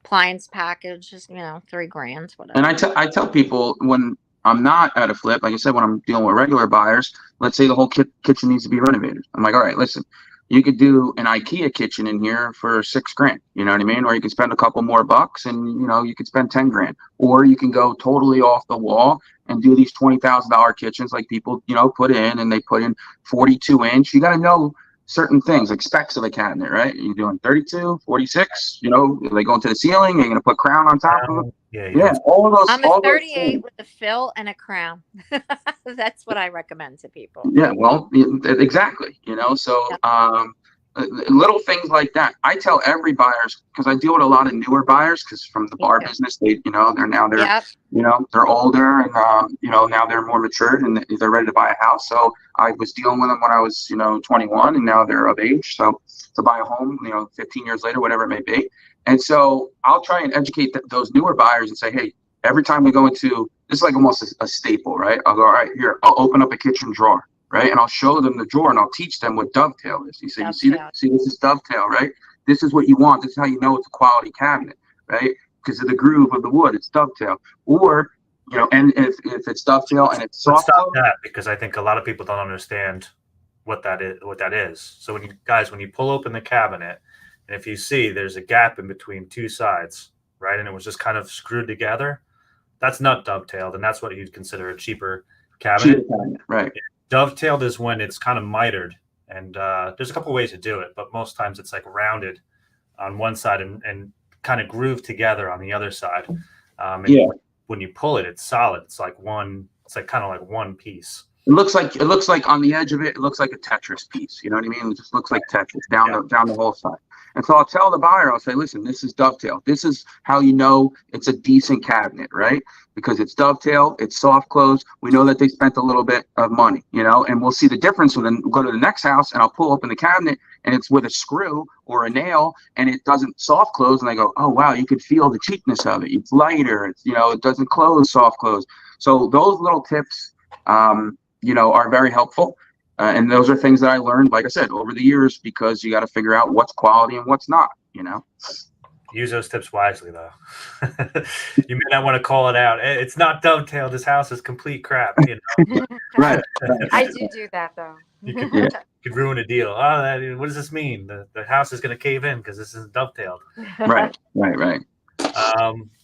appliance package, just, $3,000, whatever. And I tell people when I'm not at a flip, like I said, when I'm dealing with regular buyers, let's say the whole kitchen needs to be renovated. I'm like, all right, listen, you could do an IKEA kitchen in here for $6,000. You know what I mean? Or you could spend a couple more bucks, and you could spend $10,000. Or you can go totally off the wall and do these $20,000 kitchens, like people put in, and they put in 42-inch. You got to know certain things, like specs of a cabinet, right? You're doing 32, 46, are they going to the ceiling? Are you going to put crown on top of it? Yeah, all of those. I'm a 38 with a fill and a crown. That's what I recommend to people. Yeah, well, exactly. So little things like that. I tell every buyers, because I deal with a lot of newer buyers, because from the bar business, they're they're older, and now they're more matured and they're ready to buy a house. So I was dealing with them when I was 21, and now they're of age. So to buy a home, 15 years later, whatever it may be. And so I'll try and educate those newer buyers and say, hey, every time we go into, this is like almost a staple, right? I'll go, all right, here, I'll open up a kitchen drawer, right? And I'll show them the drawer, and I'll teach them what dovetail is. You say, you see, this is dovetail, right? This is what you want. This is how you know it's a quality cabinet, right? Because of the groove of the wood, it's dovetail. Or, and if it's dovetail and it's soft. Let's stop that, because I think a lot of people don't understand what that is. So when you pull open the cabinet, and if you see there's a gap in between two sides, right, and it was just kind of screwed together, that's not dovetailed, and that's what you'd consider a cheaper cabinet. Right. Dovetailed is when it's kind of mitered, and there's a couple ways to do it, but most times it's like rounded on one side and kind of grooved together on the other side. When you pull it, it's solid. It's like kind of like one piece. It looks like on the edge of it looks like a Tetris piece. You know what I mean? It just looks like Tetris down the whole side. And so I'll tell the buyer, I'll say, listen, this is dovetail. This is how you know it's a decent cabinet, right? Because it's dovetail, it's soft close. We know that they spent a little bit of money, and we'll see the difference when we go to the next house, and I'll pull open the cabinet, and it's with a screw or a nail, and it doesn't soft close. And I go, oh, wow, you could feel the cheapness of it. It's lighter. It's, it doesn't close soft close. So those little tips, are very helpful. And those are things that I learned, like I said, over the years, because you got to figure out what's quality and what's not, Use those tips wisely, though. You may not want to call it out. It's not dovetailed. This house is complete crap. Right. I do that, though. You could ruin a deal. Oh, what does this mean? The house is going to cave in because this isn't dovetailed. Right.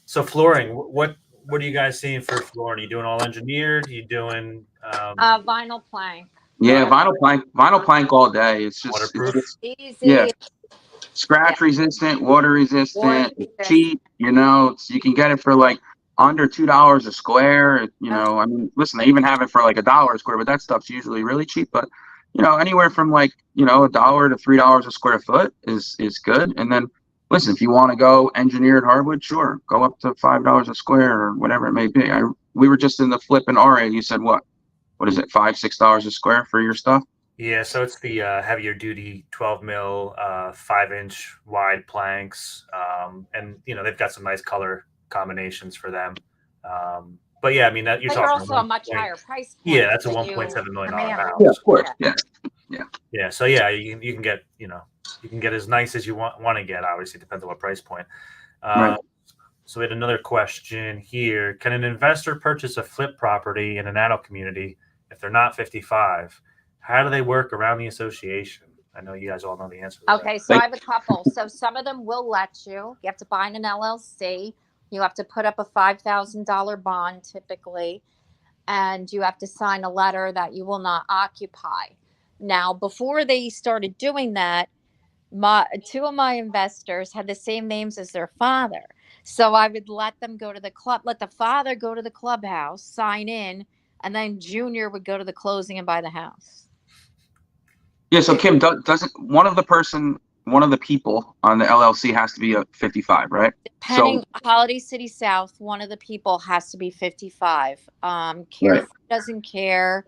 So flooring, what are you guys seeing for flooring? Are you doing all engineered? Are you doing vinyl plank? Yeah, vinyl plank all day. It's just waterproof. It's easy. Yeah. Scratch resistant, water resistant, cheap. You can get it for like under $2 a square. I mean, listen, they even have it for like $1 a square, but that stuff's usually really cheap. But anywhere from like $1 to $3 a square foot is good. And then listen, if you want to go engineered hardwood, sure, go up to $5 a square or whatever it may be. We were just in the flip in RA. You said what is it, $5-6 a square for your stuff? Yeah, so it's the heavier duty 12 mil, 5-inch wide planks, and they've got some nice color combinations for them. But yeah, I mean that you're talking also a much higher price point. Yeah, that's a $1.7 million house. Yeah, of course. Yeah. So yeah, you can get you can get as nice as you want to get. Obviously, depends on what price point. Right. So we had another question here: can an investor purchase a flip property in an adult community if they're not 55? How do they work around the association? I know you guys all know the answer to that. Okay, so I have a couple. So some of them will let you. You have to buy an LLC. You have to put up a $5,000 bond typically, and you have to sign a letter that you will not occupy. Now, before they started doing that, two of my investors had the same names as their father. So I would let them go to the club, let the father go to the clubhouse, sign in, and then Junior would go to the closing and buy the house. Yeah. So Kim, doesn't one of the people on the LLC has to be a 55, right? Depending, Holiday City South, one of the people has to be 55. Carefree doesn't care.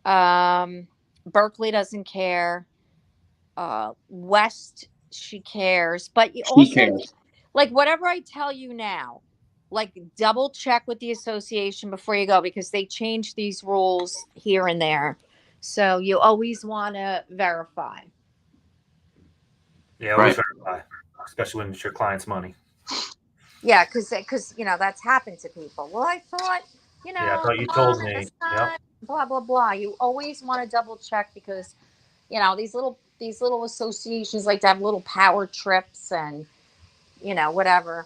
Berkeley doesn't care. West, she cares. But you also cares. Like whatever I tell you now, like double check with the association before you go, because they change these rules here and there. So you always want to verify. Yeah, always verify, especially when it's your client's money. Yeah, because that's happened to people. Well, I thought, Yeah, I thought the you told mom and the me. Yep. son, blah blah blah. You always want to double check because these little associations like to have little power trips and whatever,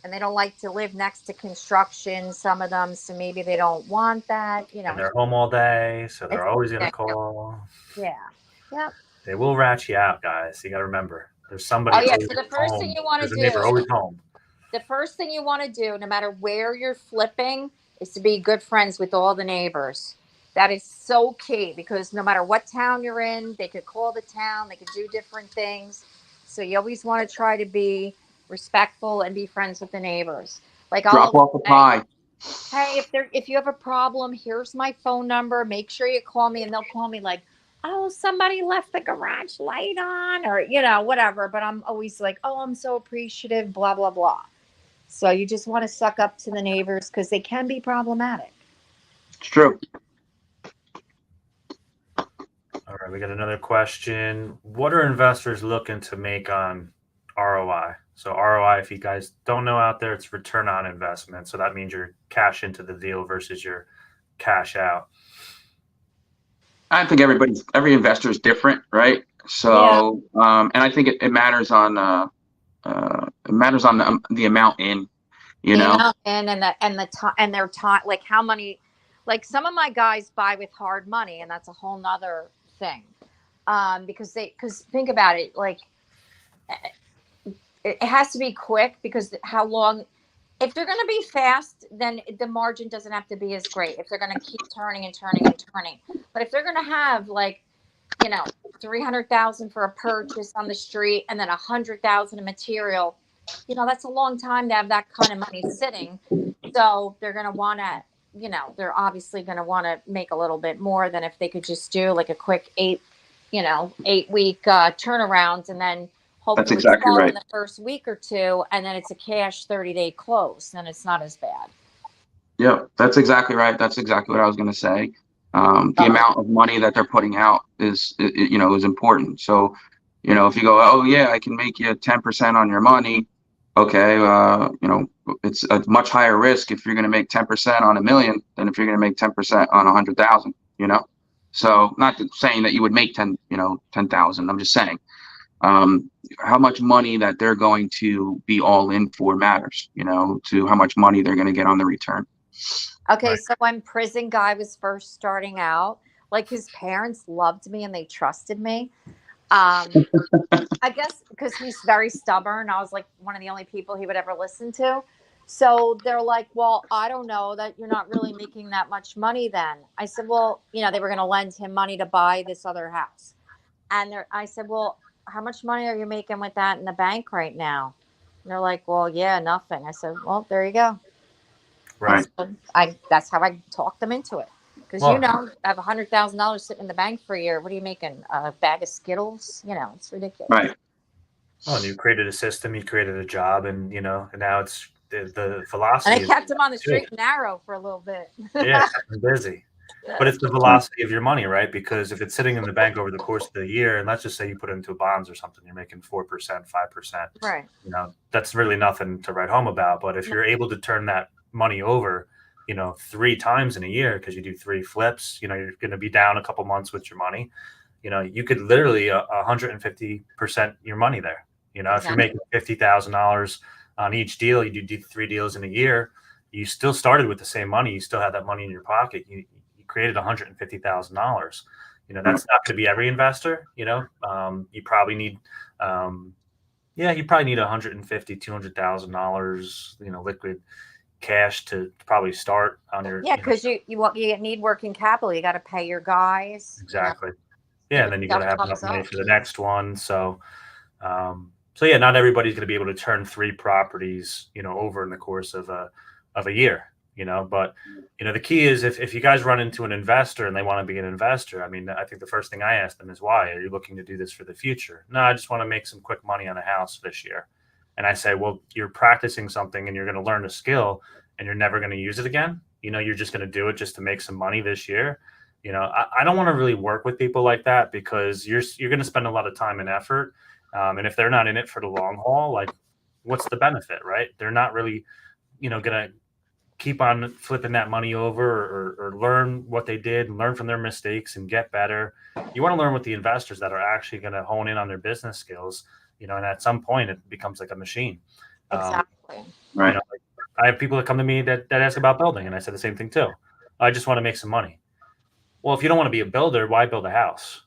and they don't like to live next to construction. Some of them, so maybe they don't want that. And they're home all day, so It's they're always gonna ridiculous. call. Yeah. Yeah. They will rat you out, guys. You got to remember, there's Oh somebody yeah. always So the first thing home. you want to There's a neighbor do always home. the first thing you want to do, no matter where you're flipping, is to be good friends with all the neighbors. That is so key because no matter what town you're in, they could call the town, they could do different things. So you always want to try to be respectful and be friends with the neighbors. Like I'll Drop always off the say, pie. hey, if you have a problem, here's my phone number. Make sure you call me, and they'll call me like, oh, somebody left the garage light on, or whatever. But I'm always like, oh, I'm so appreciative, blah blah blah. So you just want to suck up to the neighbors because they can be problematic. It's true. All right, we got another question. What are investors looking to make on ROI? So ROI, if you guys don't know out there, it's return on investment. So that means your cash into the deal versus your cash out. I think every investor is different, right? Yeah. So, and I think it matters on the amount in, you The know. amount and the time and their time, like how many, like some of my guys buy with hard money, and that's a whole nother thing. Because think about it, like it has to be quick because how long if they're going to be fast, then the margin doesn't have to be as great if they're going to keep turning and turning and turning. But if they're going to have like, 300,000 for a purchase on the street and then 100,000 in material, that's a long time to have that kind of money sitting. So they're going to want to, they're obviously going to want to make a little bit more than if they could just do like a quick 8-week turnaround and then That's hopefully exactly sell in right. the first week or two, and then it's a cash 30-day close. Then it's not as bad. Yeah, that's exactly right. That's exactly what I was going to say. The Uh-oh. amount of money that they're putting out is important. So, if you go, oh yeah, I can make you 10% on your money. Okay, it's a much higher risk if you're going to make 10% on 1 million than if you're going to make 10% on 100,000. So not saying that you would make 10,000. I'm just saying um, how much money that they're going to be all in for matters. To how much money they're going to get on the return. Okay, Right. so when prison guy was first starting out, like his parents loved me and they trusted me. Um, I guess because he's very stubborn. I was like one of the only people he would ever listen to. So they're like, well, I don't know that you're not really making that much money then. I said, well, they were going to lend him money to buy this other house. And I said, well, how much money are you making with that in the bank right now? And they're like, well, yeah, nothing. I said, well, there you go. Right. So that's how I talked them into it. Because Well, I have $100,000 sitting in the bank for a year. What are you making? A bag of Skittles? It's ridiculous. Right. well, and you created a system, you created a job, and and now it's the And I velocity is kept him on the good. straight and narrow for a little bit. Yeah, kept them busy. But it's the velocity of your money, right? Because if it's sitting in the bank over the course of the year, and let's just say you put it into bonds or something, you're making 4%, 5%. Right. That's really nothing to write home about. But if you're able to turn that money over, 3 times in a year because you do 3 flips, you're going to be down a couple months with your money. You could literally 150% your money there. If you're Exactly. making $50,000 on each deal, you do 3 deals in a year. You still started with the same money. You still have that money in your pocket. You created $150,000. That's not going to be every investor. You probably need, you probably need $150,000, $200,000, liquid cash to probably start on your. Yeah, because you need working capital. You got to pay your guys. Exactly. Yeah, Keep and then you got to yourself have enough thumbs money up. for the next one. So yeah, not everybody's going to be able to turn 3 properties, over in the course of a year, but the key is if you guys run into an investor and they want to be an investor, I mean, I think the first thing I ask them is, why are you looking to do this for the future? No, I just want to make some quick money on a house this year. And I say, well, you're practicing something and you're going to learn a skill and you're never going to use it again. You're just going to do it just to make some money this year. I don't want to really work with people like that because you're going to spend a lot of time and effort. And if they're not in it for the long haul, like what's the benefit, right? They're not really, gonna keep on flipping that money over, or learn what they did and learn from their mistakes and get better. You want to learn with the investors that are actually going to hone in on their business skills, and at some point it becomes like a machine. Exactly. Right. I have people that come to me that ask about building, and I said the same thing too. I just want to make some money. Well, if you don't want to be a builder, why build a house?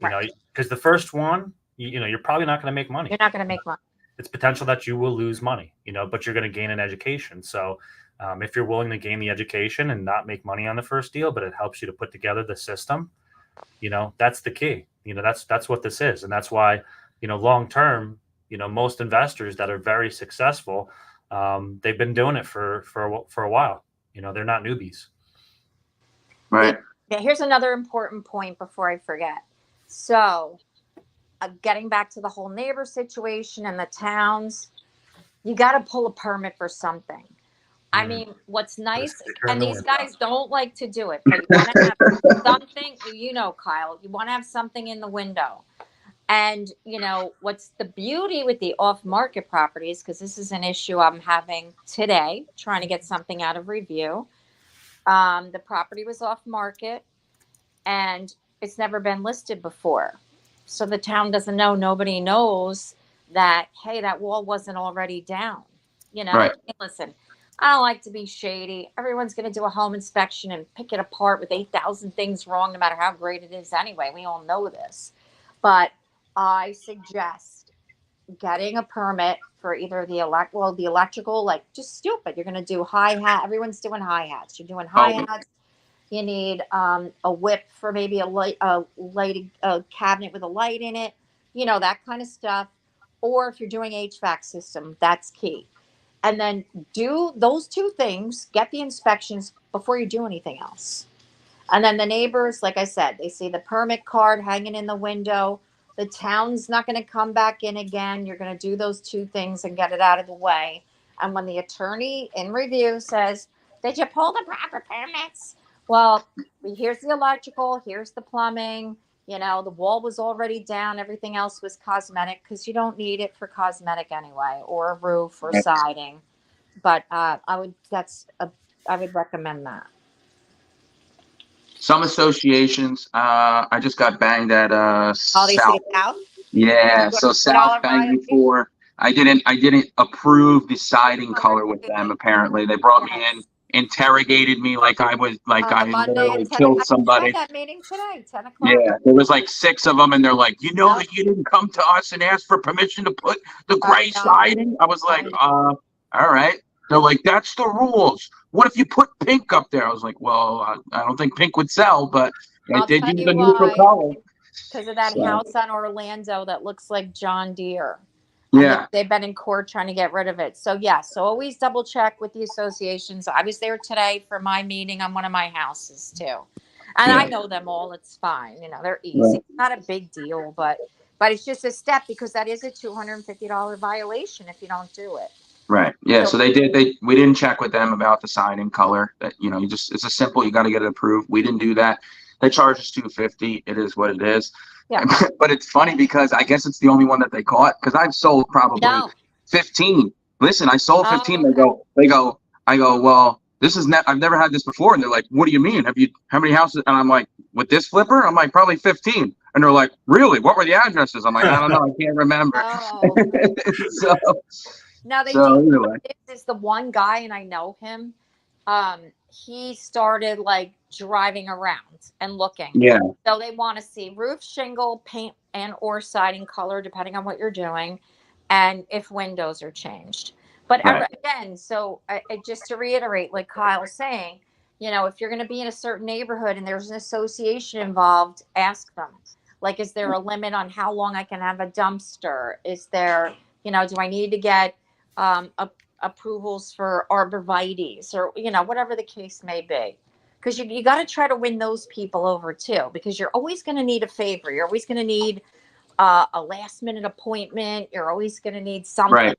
Right. Because the first one, you're probably not going to make money. You're not going to make money. It's potential that you will lose money, but you're going to gain an education. So if you're willing to gain the education and not make money on the first deal, but it helps you to put together the system, that's the key. That's what this is. And that's why, long term, most investors that are very successful, they've been doing it for a while. They're not newbies. Right. Yeah, here's another important point before I forget. So, getting back to the whole neighbor situation and the towns, you got to pull a permit for something. I mean, what's nice, and these guys don't like to do it, but you want to have something, Kyle, you want to have something in the window. And, what's the beauty with the off-market properties, because this is an issue I'm having today, trying to get something out of review. The property was off-market, and it's never been listed before. So the town doesn't know, nobody knows that, hey, that wall wasn't already down. Right. Listen, I don't like to be shady. Everyone's going to do a home inspection and pick it apart with 8,000 things wrong, no matter how great it is anyway. We all know this. But I suggest getting a permit for either the electrical, like just stupid. You're going to do hi-hat. Everyone's doing hi-hats. You're doing hi-hats. You need a whip for maybe a cabinet with a light in it, that kind of stuff. Or if you're doing HVAC system, that's key. And then do those two things, get the inspections before you do anything else. And then the neighbors, like I said, they see the permit card hanging in the window. The town's not going to come back in again. You're going to do those two things and get it out of the way. And when the attorney in review says, did you pull the proper permits? Well, here's the electrical, here's the plumbing. The wall was already down. Everything else was cosmetic, because you don't need it for cosmetic anyway, or a roof or siding. But I would recommend that. Some associations, I just got banged at Holiday South. City South? Yeah, so South banged me for I didn't approve the siding color with them. Apparently, they brought me in, interrogated me like I literally killed somebody. I had that meeting today, 10 o'clock. Yeah, there was like 6 of them, and they're like, that you didn't come to us and ask for permission to put the gray siding. I was like, all right. They're like, that's the rules. What if you put pink up there? I was like, well, I don't think pink would sell, but I did use the neutral color. Because of that house on Orlando that looks like John Deere. Yeah. They've been in court trying to get rid of it. So, so always double check with the associations. I was there today for my meeting on one of my houses, too. And I know them all. It's fine. They're easy. Right. It's not a big deal, but it's just a step, because that is a $250 violation if you don't do it. Right. Yeah. So we didn't check with them about the siding color. That it's a simple. You got to get it approved. We didn't do that. They charge us $250. It is what it is. Yeah. But it's funny because I guess it's the only one that they caught, because I've sold probably 15. Listen, I sold 15. They go. I go, well, I've never had this before. And they're like, what do you mean? How many houses? And I'm like, with this flipper? I'm like, probably 15. And they're like, really? What were the addresses? I'm like, I don't know. I can't remember. Now anyway. This is the one guy, and I know him. He started like driving around and looking. Yeah. So they want to see roof, shingle, paint, and or siding color, depending on what you're doing, and if windows are changed. But again, so just to reiterate, like Kyle's saying, if you're going to be in a certain neighborhood and there's an association involved, ask them. Like, is there a limit on how long I can have a dumpster? Is there, do I need to get approvals for arborvitaes, or whatever the case may be, because you got to try to win those people over too, because you're always going to need a favor. You're always going to need a last minute appointment. You're always going to need something,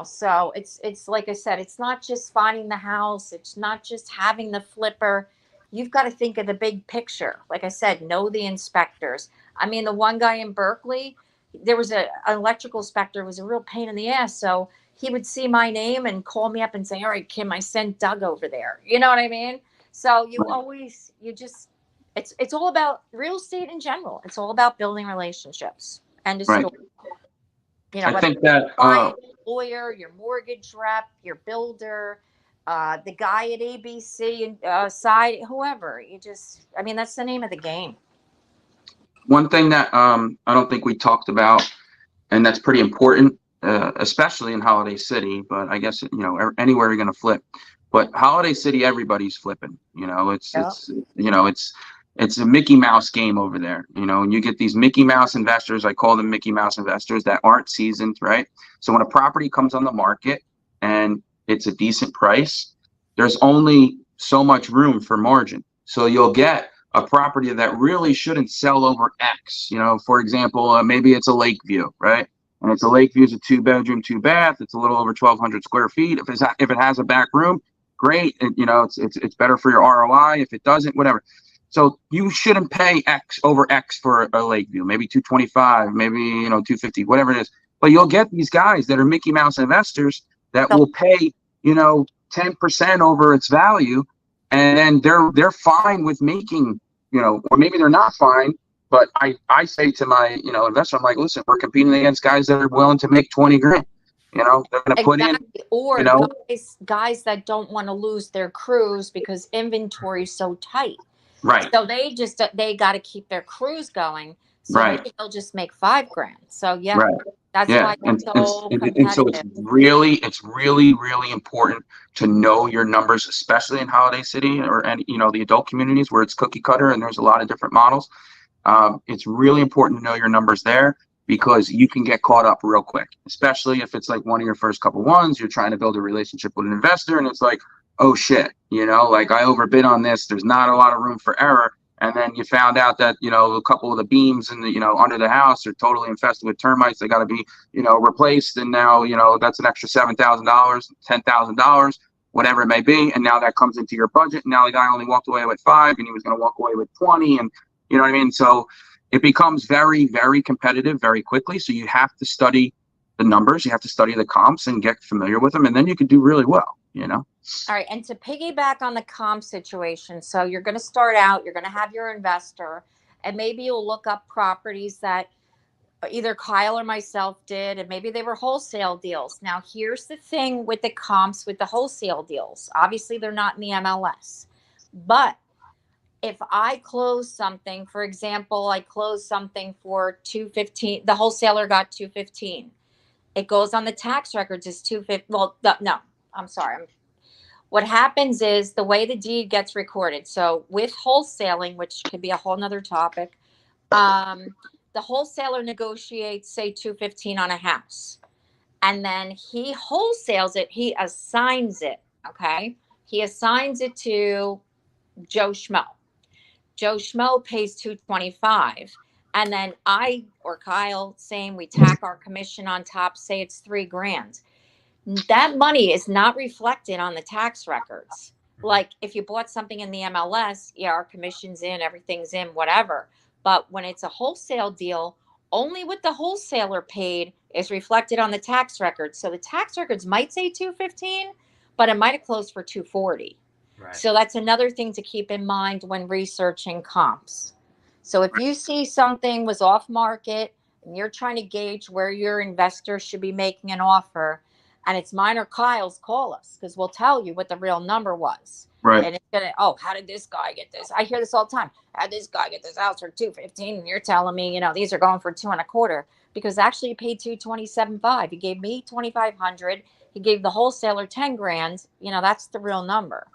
so it's like I said, it's not just finding the house. It's not just having the flipper. You've got to think of the big picture. Like I said, know the inspectors. I mean, the one guy in Berkeley, there was an electrical inspector was a real pain in the ass. So he would see my name and call me up and say, all right, Kim, I sent Doug over there. You know what I mean? So it's all about real estate in general. It's all about building relationships and a Right. story. You know, I whether think that client, lawyer, your mortgage rep, your builder, the guy at ABC and side, whoever. That's the name of the game. one thing that I don't think we talked about, and that's pretty important, especially in Holiday City, but I guess anywhere you're gonna flip. But Holiday City, everybody's flipping. It's a Mickey Mouse game over there. And you get these Mickey Mouse investors. I call them Mickey Mouse investors that aren't seasoned, right? So when a property comes on the market and it's a decent price, there's only so much room for margin. So you'll get a property that really shouldn't sell over X. For example, maybe it's a Lakeview, right? And it's a Lakeview, is a 2-bedroom, 2-bath. It's a little over 1,200 square feet. If it has a back room, great. It's better for your ROI. If it doesn't, whatever. So you shouldn't pay X over X for a Lakeview. Maybe 225, maybe 250, whatever it is. But you'll get these guys that are Mickey Mouse investors that will pay 10% over its value, and then they're fine with making or maybe they're not fine. But I say to my investor, I'm like, listen, we're competing against guys that are willing to make 20 grand. They're going to put in, or guys that don't want to lose their crews because inventory is so tight. Right. So they got to keep their crews going. So maybe they'll just make 5 grand. So that's why it's so competitive. And so it's really, really important to know your numbers, especially in Holiday City or the adult communities where it's cookie cutter and there's a lot of different models. It's really important to know your numbers there, because you can get caught up real quick, especially if it's like one of your first couple ones. You're trying to build a relationship with an investor and it's like, oh shit, like I overbid on this. There's not a lot of room for error. And then you found out that, a couple of the beams in the, under the house are totally infested with termites. They got to be, replaced. And now, that's an extra $7,000, $10,000, whatever it may be. And now that comes into your budget. And now the guy only walked away with 5 and he was going to walk away with 20. And you know what I mean? So it becomes very, very competitive very quickly. So you have to study the numbers. You have to study the comps and get familiar with them. And then you can do really well, All right. And to piggyback on the comp situation. So you're going to start out, you're going to have your investor, and maybe you'll look up properties that either Kyle or myself did, and maybe they were wholesale deals. Now, here's the thing with the comps, with the wholesale deals. Obviously, they're not in the MLS. But if I close something, for example, I closed something for $215, the wholesaler got $215. It goes on the tax records as $250. Well, no, I'm sorry. What happens is the way the deed gets recorded. So with wholesaling, which could be a whole nother topic, the wholesaler negotiates, say, $215 on a house, and then he wholesales it. He assigns it. Okay, he assigns it to Joe Schmo. Joe Schmo pays $225, and then I or Kyle, same, we tack our commission on top, say it's $3 grand. That money is not reflected on the tax records. Like if you bought something in the MLS, our commission's in, everything's in, whatever. But when it's a wholesale deal, only what the wholesaler paid is reflected on the tax records. So the tax records might say $215, but it might have closed for $240. Right. So that's another thing to keep in mind when researching comps. So if you see something was off market and you're trying to gauge where your investor should be making an offer, and it's mine or Kyle's, call us, because we'll tell you what the real number was. Right. And it's gonna, how did this guy get this? I hear this all the time. How did this guy get this house for $215? And you're telling me, these are going for $225, because actually you paid $227.5. He gave me $2,500. He gave the wholesaler 10 grand. That's the real number.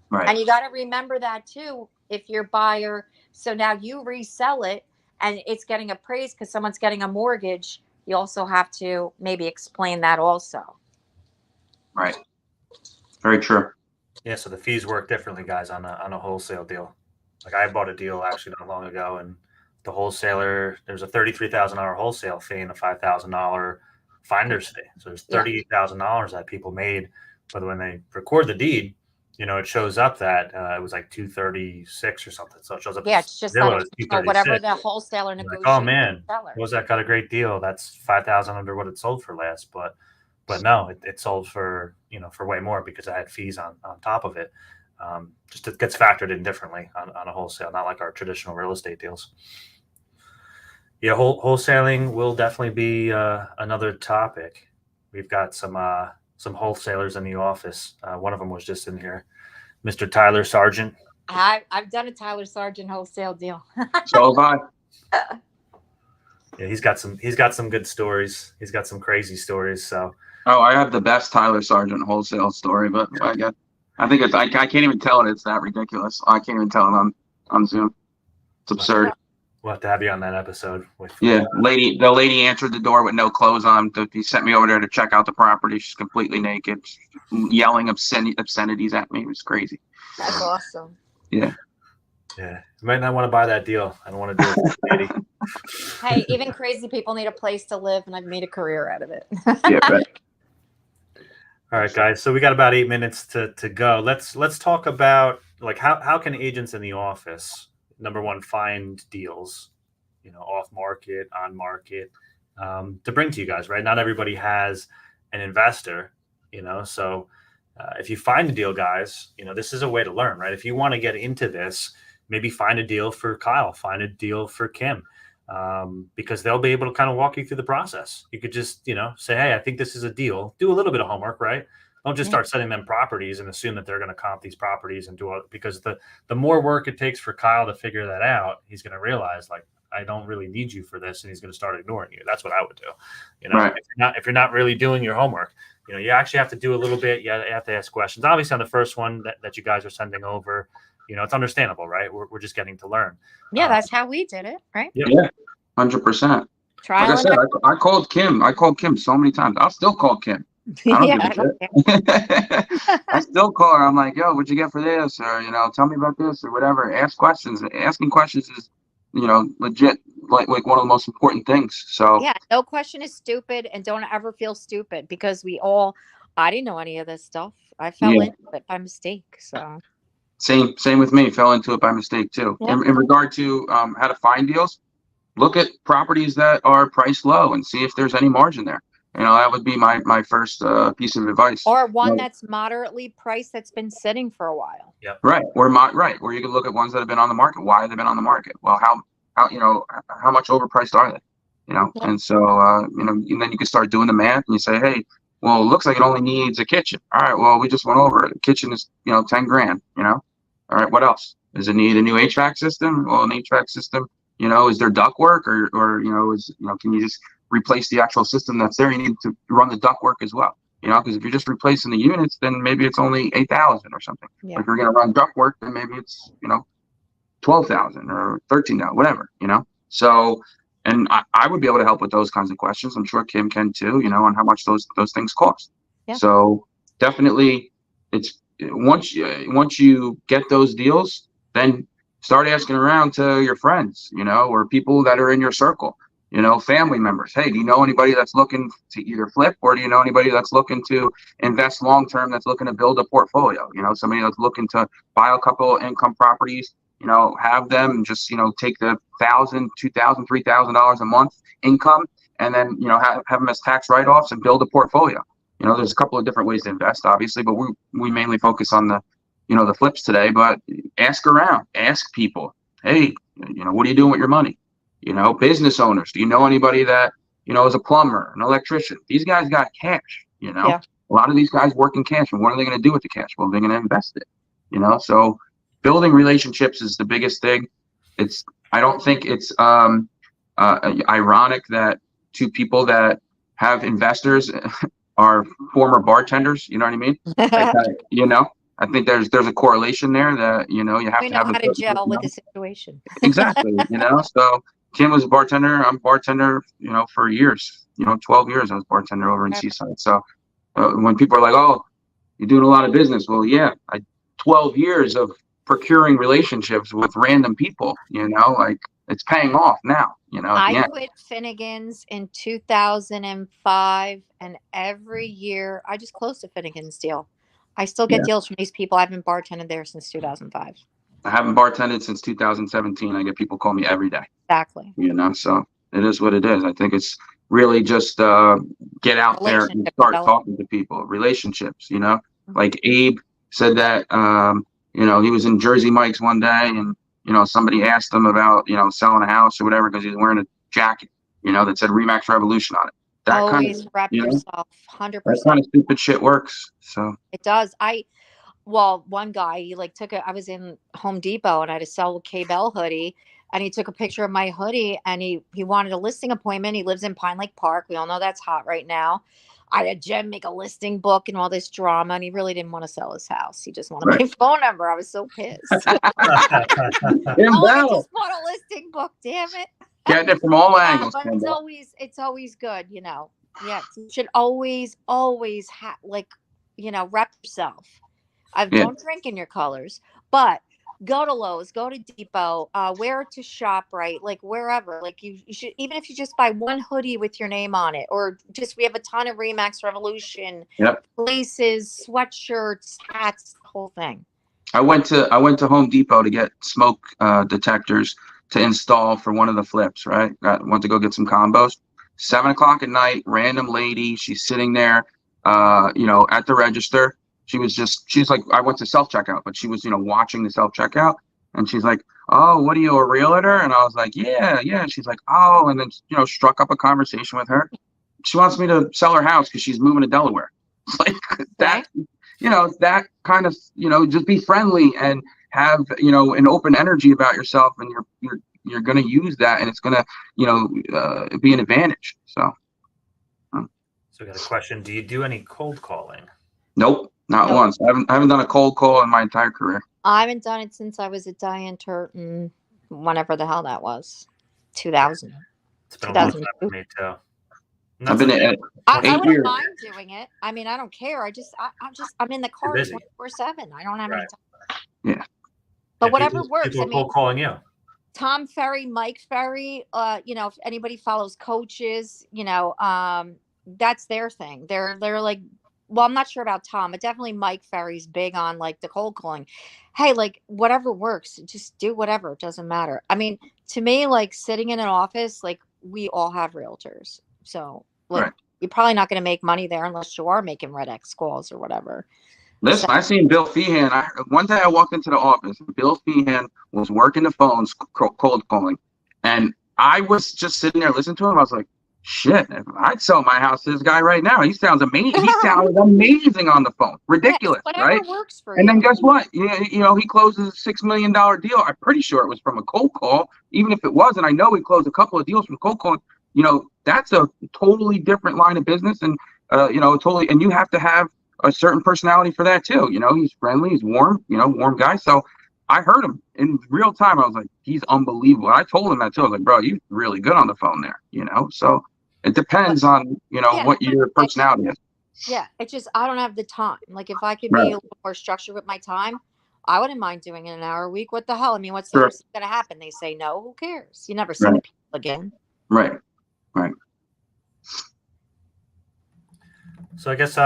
Right. And you got to remember that too, if your buyer, so now you resell it and it's getting appraised because someone's getting a mortgage, you also have to maybe explain that also. Right. Very true. Yeah, so the fees work differently, guys, on a wholesale deal. Like I bought a deal actually not long ago, and the wholesaler, there's a $33,000 wholesale fee and a $5,000 finder's fee. So there's $38,000 that people made, but when they record the deed, it shows up that it was like 236 or something. So it shows up Yeah, as it's just that Zillow it's as whatever 236. the wholesaler You're like, oh negotiates with man, the seller. was that got a great deal? That's 5,000 under what it sold for last, but no, it sold for for way more because I had fees on top of it. Just it gets factored in differently on a wholesale, not like our traditional real estate deals. Yeah, wholesaling will definitely be another topic. We've got some wholesalers in the office. One of them was just in here, Mr. Tyler Sargent. I've done a Tyler Sargent wholesale deal. So have I. Yeah, he's got some good stories. He's got some crazy stories. So Oh, I have the best Tyler Sargent wholesale story, but I think I can't even tell it. It's that ridiculous. I can't even tell it on Zoom. It's absurd. we'll have to have you on that episode with. Yeah, the lady answered the door with no clothes on. He sent me over there to check out the property. She's completely naked, yelling obscenities at me. It was crazy. That's awesome. Yeah. Yeah, you might not want to buy that deal. I don't want to do it for the lady. Hey, even crazy people need a place to live, and I've made a career out of it. Yeah. Right. All right, guys. So we got about 8 minutes to go. Let's talk about like how can agents in the office, number one, find deals, off market, on market, to bring to you guys, right? Not everybody has an investor, so if you find a deal, guys, this is a way to learn, right? If you want to get into this, maybe find a deal for Kyle, find a deal for Kim, because they'll be able to kind of walk you through the process. You could just, say, hey, I think this is a deal. Do a little bit of homework, right? Don't just start sending them properties and assume that they're going to comp these properties and do it, because the more work it takes for Kyle to figure that out, he's going to realize like, I don't really need you for this, and he's going to start ignoring you. That's what I would do. Right. If you're not really doing your homework, you actually have to do a little bit. You have to ask questions. Obviously, on the first one that you guys are sending over, it's understandable, right? We're just getting to learn. Yeah, that's how we did it, right? Yep. Yeah, 100%. Like I said, I called Kim. I called Kim so many times. I'll still call Kim. I don't give a shit. I still call her. I'm like, yo, what'd you get for this? Or, tell me about this or whatever. Ask questions. Asking questions is, legit, like one of the most important things. So yeah, no question is stupid, and don't ever feel stupid, because I didn't know any of this stuff. I fell into it by mistake. So same with me. Fell into it by mistake too. Yeah. In regard to how to find deals, look at properties that are priced low and see if there's any margin there. That would be my first piece of advice. Or one that's moderately priced that's been sitting for a while. Yeah. Right. Or you can look at ones that have been on the market. Why have they been on the market? Well, how much overpriced are they? And so and then you can start doing the math and you say, hey, well, it looks like it only needs a kitchen. All right, well, we just went over it. The kitchen is 10 grand. All right, what else? Does it need a new HVAC system? Well, an HVAC system, is there duct work or can you just replace the actual system that's there? You need to run the duct work as well. Because if you're just replacing the units, then maybe it's only 8,000 or something. Yeah. If you're going to run duct work, then maybe it's 12,000 or 13,000, whatever. So, and I would be able to help with those kinds of questions. I'm sure Kim can too. On how much those things cost. Yeah. So definitely, it's once you get those deals, then start asking around to your friends, or people that are in your circle. Family members. Hey, do you know anybody that's looking to either flip, or do you know anybody that's looking to invest long term, that's looking to build a portfolio? Somebody that's looking to buy a couple of income properties, have them just, take the $1,000, $2,000, $3,000 a month income, and then, have them as tax write-offs and build a portfolio. There's a couple of different ways to invest, obviously, but we mainly focus on the, the flips today. But ask around, ask people, hey, what are you doing with your money? Business owners. Do you know anybody that, is a plumber, an electrician? These guys got cash, Yeah. A lot of these guys work in cash. And what are they going to do with the cash? Well, they're going to invest it, so building relationships is the biggest thing. I don't think it's ironic that two people that have investors are former bartenders. You know what I mean? I think there's a correlation there that, you have We to know have how to gel with the situation. Exactly. So Kim was a bartender. I'm a bartender, for years, 12 years I was bartender over in Seaside. So when people are like, oh, you're doing a lot of business. Well, yeah, 12 years of procuring relationships with random people, like it's paying off now, I quit Finnegan's in 2005, and every year I just closed a Finnegan's deal. I still Yeah. get deals from these people. I've been bartending there since 2005. I haven't bartended since 2017. I get people call me every day, Exactly. so it is what it is. I think it's really just get out there and Relationship start development. talking to people, relationships, like Abe said that, he was in Jersey Mike's one day and, somebody asked him about, selling a house or whatever, because he was wearing a jacket, that said Remax Revolution on it. That kind of, Always rep yourself, that 100%. kind of stupid shit works. So It does. Well, one guy, he like I was in Home Depot and I had to sell a K-Bell hoodie, and he took a picture of my hoodie, and he wanted a listing appointment. He lives in Pine Lake Park. We all know that's hot right now. I had Jen make a listing book and all this drama, and he really didn't want to sell his house. He just wanted my phone number. I was so pissed. Oh, I just want a listing book, damn it. Getting it from all angles. But it's always good, Yeah, you should always rep yourself. Don't drink in your colors, but go to Lowe's, go to Depot, wear it to ShopRite, like wherever. Like you should, even if you just buy one hoodie with your name on it, or we have a ton of Remax Revolution, laces, sweatshirts, hats, the whole thing. I went to Home Depot to get smoke detectors to install for one of the flips, right? Went to go get some combos. 7 o'clock at night, random lady, she's sitting there, at the register. She's like, I went to self-checkout, but she was, watching the self-checkout, and she's like, oh, what are you, a realtor? And I was like, yeah. And she's like, oh, and then, struck up a conversation with her. She wants me to sell her house because she's moving to Delaware. It's like that, that kind of, just be friendly and have, an open energy about yourself, and you're going to use that, and it's going to, be an advantage. So we got a question. Do you do any cold calling? Nope. Not once. I haven't done a cold call in my entire career. I haven't done it since I was at Diane Turton, whenever the hell that was, 2000. It's been a long time for me too. I've been at I wouldn't mind doing it. I mean, I don't care. I'm in the car 24/7. I don't have any time. Yeah. But whatever works. People are cold calling you. Tom Ferry, Mike Ferry, if anybody follows coaches, that's their thing. They're like, well, I'm not sure about Tom, but definitely Mike Ferry's big on like the cold calling. Hey, like whatever works, just do whatever. It doesn't matter. I mean, to me, like sitting in an office, like we all have realtors. So like you're probably not going to make money there unless you are making Red X calls or whatever. Listen, I seen Bill Feehan. One day I walked into the office. Bill Feehan was working the phones, cold calling. And I was just sitting there listening to him. I was like, shit, I'd sell my house to this guy right now. He sounds amazing. He sounds amazing on the phone. Ridiculous, right? Works for and then guess what? He closes a $6 million deal. I'm pretty sure it was from a cold call. Even if it wasn't, I know he closed a couple of deals from cold calling. That's a totally different line of business, and totally. And you have to have a certain personality for that too. He's friendly, he's warm, warm guy. So I heard him in real time. I was like, he's unbelievable. I told him that too. I was like, bro, you're really good on the phone there. So it depends on, what your personality is. Yeah. It's just, I don't have the time. Like if I could be a little more structured with my time, I wouldn't mind doing it an hour a week. What the hell? I mean, what's the worst going to happen? They say no, who cares? You never see the people again. Right. So I guess,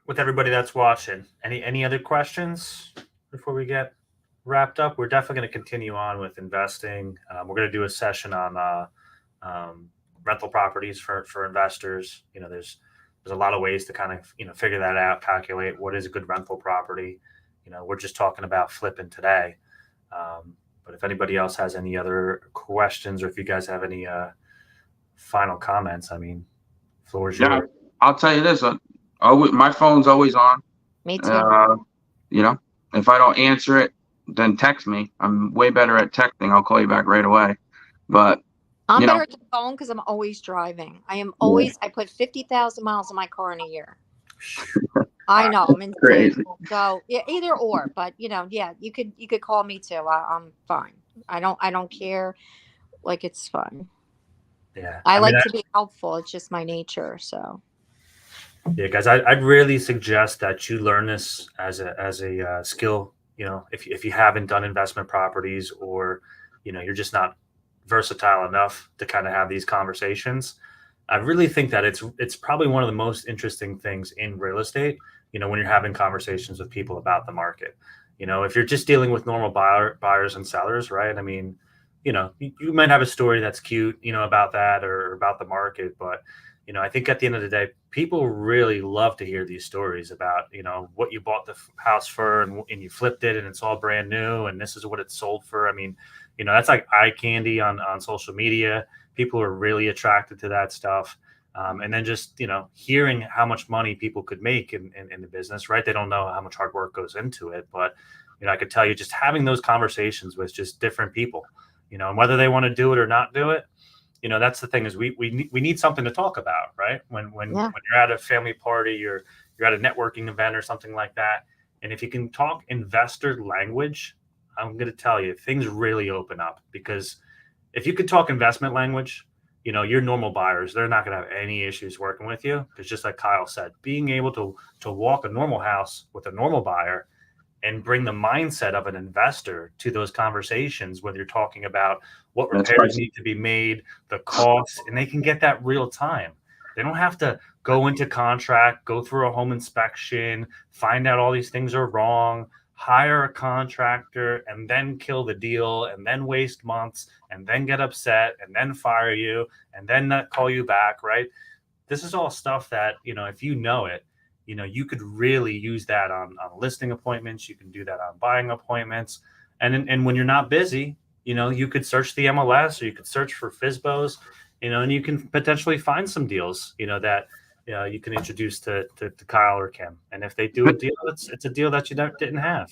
with everybody that's watching, any other questions before we get wrapped up? We're definitely going to continue on with investing. We're going to do a session on rental properties for investors. There's a lot of ways to kind of figure that out, calculate what is a good rental property. We're just talking about flipping today. But if anybody else has any other questions, or if you guys have any final comments, I mean, floor is yours. I'll tell you this. My phone's always on. Me too. If I don't answer it, then text me. I'm way better at texting. I'll call you back right away. But I'm better at the phone because I'm always driving. I put 50,000 miles in my car in a year. I know. I'm insane. Crazy. So yeah, either or. But you could call me too. I'm fine. I don't care. Like it's fun. Yeah. I like to be helpful. It's just my nature. So. Yeah, guys, I'd really suggest that you learn this as a skill. If you haven't done investment properties, or you're just not versatile enough to kind of have these conversations, I really think that it's probably one of the most interesting things in real estate, when you're having conversations with people about the market. If you're just dealing with normal buyers and sellers, right? I mean, you might have a story that's cute, about that or about the market, but I think at the end of the day, people really love to hear these stories about, what you bought the house for and you flipped it and it's all brand new and this is what it's sold for. I mean, that's like eye candy on social media. People are really attracted to that stuff. And then just, hearing how much money people could make in the business, right? They don't know how much hard work goes into it. But, I could tell you just having those conversations with just different people, and whether they want to do it or not do it, that's the thing is we need something to talk about, right? When you're at a family party, you're at a networking event or something like that. And if you can talk investor language, I'm going to tell you, things really open up, because if you could talk investment language, your normal buyers, they're not going to have any issues working with you. Because just like Kyle said, being able to walk a normal house with a normal buyer and bring the mindset of an investor to those conversations, whether you're talking about what repairs need to be made, the costs, and they can get that real time. They don't have to go into contract, go through a home inspection, find out all these things are wrong, hire a contractor, and then kill the deal, and then waste months, and then get upset, and then fire you, and then not call you back, right? This is all stuff that, if you know it, you could really use that on listing appointments. You can do that on buying appointments. And when you're not busy, you could search the MLS, or you could search for FSBOs, and you can potentially find some deals, that you can introduce to Kyle or Kim. And if they do a deal, it's a deal that you didn't have.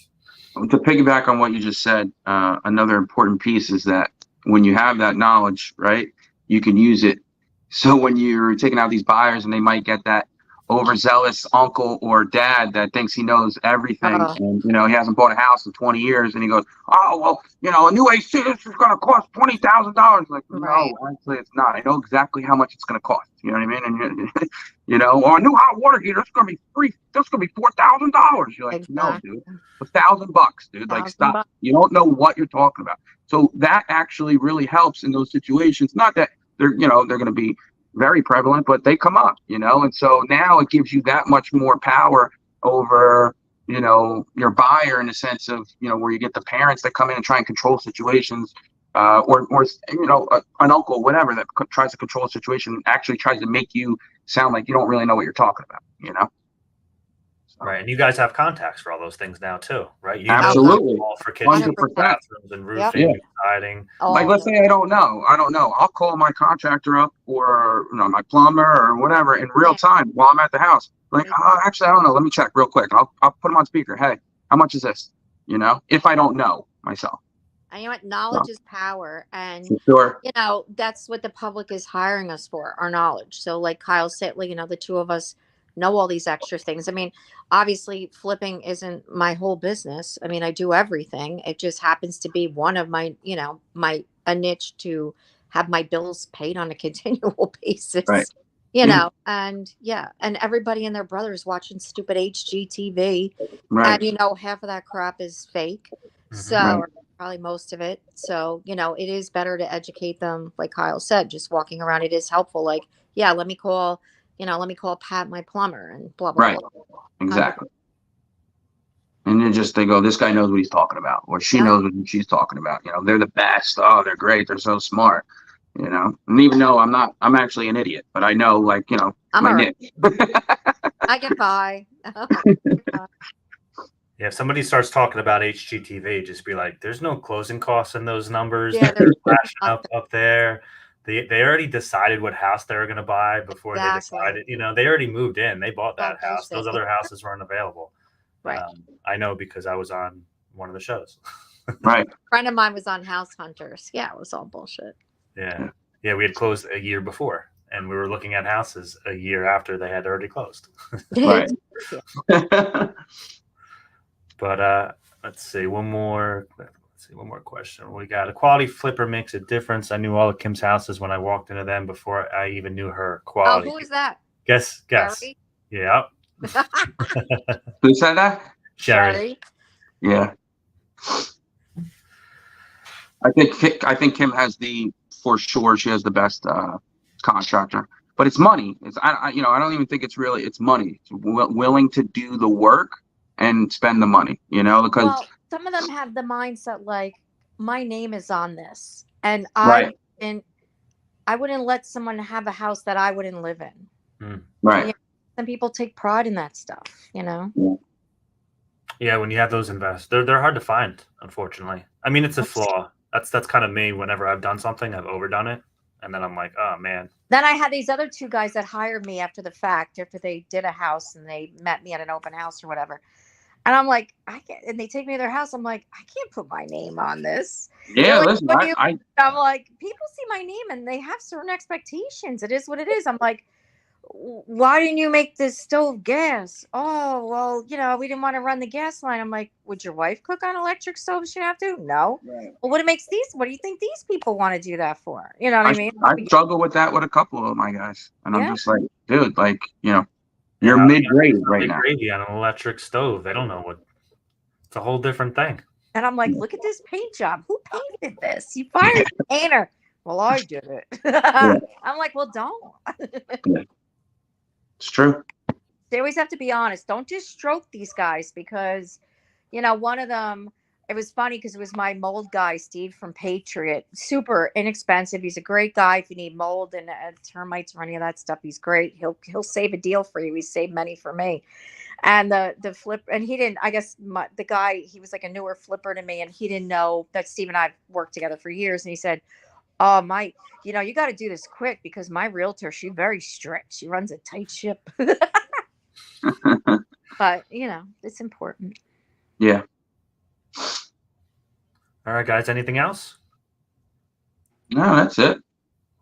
To piggyback on what you just said, another important piece is that when you have that knowledge, right, you can use it. So when you're taking out these buyers and they might get that overzealous uncle or dad that thinks he knows everything, and he hasn't bought a house in 20 years, and he goes, oh well, a new AC, this is going to cost $20,000. Like, Right. No, actually it's not. I know exactly how much it's going to cost. You know what I mean? And or a new hot water heater, it's going to be $4,000. You're like, Exactly. no, dude, $1,000, dude. Like, stop. $1,000. You don't know what you're talking about. So that actually really helps in those situations. Not that they're going to be very prevalent, but they come up, and so now it gives you that much more power over, your buyer, in the sense of, where you get the parents that come in and try and control situations, or an uncle, whatever, that tries to control a situation, actually tries to make you sound like you don't really know what you're talking about, So. Right. And you guys have contacts for all those things now too, right? You Absolutely. know for kitchens, 100%. bathrooms, and roofing, and siding. Like, let's say I don't know. I'll call my contractor up, or my plumber or whatever, in real time while I'm at the house. Like, actually, I don't know. Let me check real quick. I'll put them on speaker. Hey, how much is this? If I don't know myself. And you know what? Knowledge is power. And, sure. That's what the public is hiring us for, our knowledge. So like Kyle said, the two of us know all these extra things. I mean, obviously flipping isn't my whole business. I mean, I do everything. It just happens to be one of my, a niche to have my bills paid on a continual basis. Right. And everybody and their brother is watching stupid HGTV. Right. And half of that crap is fake. Mm-hmm. So Right. probably most of it. So, it is better to educate them. Like Kyle said, just walking around, it is helpful. Like, yeah, let me call Pat, my plumber, and blah, blah, Right. blah. Exactly. And then they go, this guy knows what he's talking about, or she knows what she's talking about. They're the best. Oh, they're great. They're so smart. And even though I'm actually an idiot, but I know, I'm my right. niche. I get by. Yeah, if somebody starts talking about HGTV, just be like, there's no closing costs in those numbers. Yeah, They're flashing up there. They already decided what house they were going to buy before they decided. They already moved in. They bought that house. Those other houses weren't available. Right. I know, because I was on one of the shows. Right. A friend of mine was on House Hunters. Yeah, it was all bullshit. Yeah. We had closed a year before, and we were looking at houses a year after they had already closed. Right. But let's see, one more question. We got: a quality flipper makes a difference. I knew all of Kim's houses when I walked into them before I even knew her quality. Oh, who is that? Guess. Sherry? Yeah. Who said that? Sherry. Yeah. I think Kim has for sure, she has the best contractor. but it's money. It's I don't even think it's really, it's money. It's willing to do the work and spend the money, because Well, some of them have the mindset like, my name is on this, and right, I wouldn't let someone have a house that I wouldn't live in. right. Some people take pride in that stuff, Yeah. Yeah, when you have those investors, they're hard to find, unfortunately. I mean, it's a flaw. That's kind of me. Whenever I've done something, I've overdone it, and then I'm like, oh man. Then I had these other two guys that hired me after the fact, after they did a house and they met me at an open house or whatever. And I'm like, I can't, and they take me to their house. I'm like, I can't put my name on this. Yeah, Like, listen, I'm like, people see my name and they have certain expectations. It is what it is. I'm like, why didn't you make this stove gas? Oh, well, we didn't want to run the gas line. I'm like, would your wife cook on electric stove? She have to? No. Right. Well, what do you think these people want to do that for? You know what I mean? I struggle with that with a couple of my guys, and I'm just like, dude, like, you're Yeah, mid-grade right now. Gravy on an electric stove. They don't know what. It's a whole different thing. And I'm like, look at this paint job. Who painted this? You fired a painter. Well, I did it. I'm like, well, don't. Yeah. It's true. They always have to be honest. Don't just stroke these guys because, one of them, it was funny because it was my mold guy, Steve from Patriot. Super inexpensive. He's a great guy. If you need mold and termites or any of that stuff, he's great. He'll save a deal for you. He saved money for me. And the flip, and he didn't, I guess the guy, he was like a newer flipper to me, and he didn't know that Steve and I worked together for years. And he said, oh, you got to do this quick because my realtor, she's very strict. She runs a tight ship. But, it's important. Yeah. All right, guys. Anything else? No, that's it.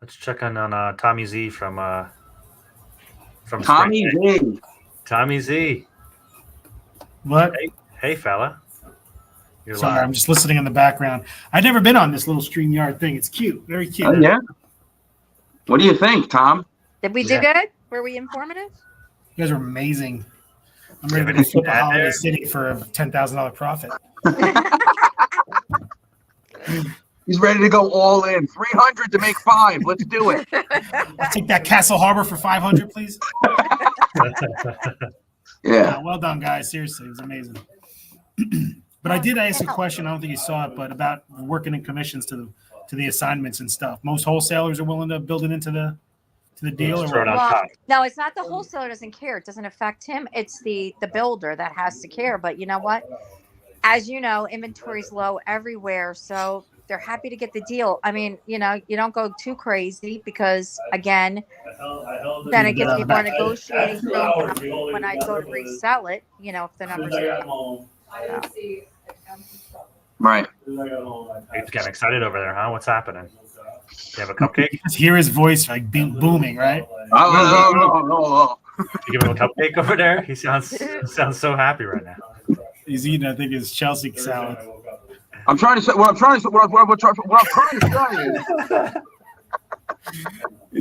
Let's check on Tommy Z from Tommy Spring. Z. Tommy Z. What? Hey, fella. You're Sorry, live. I'm just listening in the background. I've never been on this little StreamYard thing. It's cute. Very cute. Oh, yeah. What do you think, Tom? Did we do good? Were we informative? You guys are amazing. I'm ready to flip a Holiday City for a $10,000 profit. He's ready to go all in. 300 to make 5. Let's do it. I'll take that Castle Harbor for 500, please. Yeah. Well done, guys. Seriously, it was amazing. But I did ask a question. I don't think you saw it, but about working in commissions to the assignments and stuff. Most wholesalers are willing to build it into the deal. Or Throw it on Well, top. no, it's not the wholesaler doesn't care. It doesn't affect him. It's the builder that has to care. But you know what? As you know, inventory's low everywhere. So they're happy to get the deal. I mean, you don't go too crazy because, again, then it gives me more negotiating room when I go to resell it, if the numbers are Right. You're getting excited over there, huh? What's happening? You have a cupcake? just hear his voice like booming, right? Oh. You give him a cupcake over there? He sounds so happy right now. He's eating, I think, his Chelsea salad. I'm trying to say what I'm trying to say.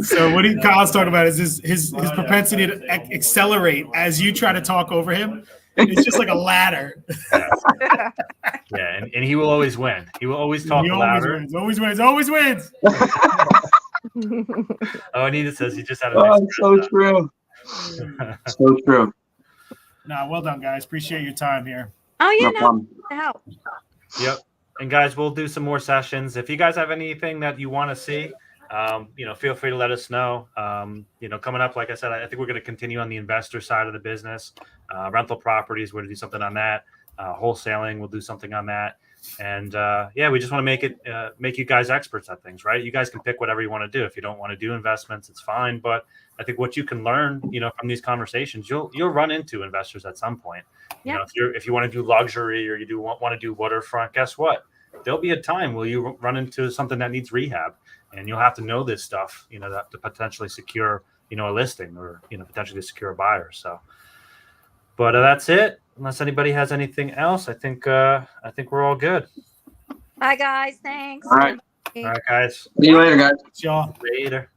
So what Kyle's talking about is his propensity to accelerate as you try to talk over him. It's just like a ladder. Yeah, and he will always win. He will always talk louder. Always wins. Oh, Anita says he just had a It's so true. So true. No, well done, guys. Appreciate your time here. Oh, yeah, No problem. help. Yep. And guys, we'll do some more sessions. If you guys have anything that you want to see, feel free to let us know. Coming up, like I said, I think we're going to continue on the investor side of the business. Rental properties, we're going to do something on that. Wholesaling, we'll do something on that. And we just want to make you guys experts at things, right? You guys can pick whatever you want to do. If you don't want to do investments, it's fine. But I think what you can learn, from these conversations, you'll run into investors at some point. Yeah. If you want to do luxury or you want to do waterfront, guess what? There'll be a time where you run into something that needs rehab, and you'll have to know this stuff, that to potentially secure, a listing or potentially secure a buyer. So, but that's it. Unless anybody has anything else, I think we're all good. Bye, guys. Thanks. All right. All right, guys. See you later, guys. Y'all. Later.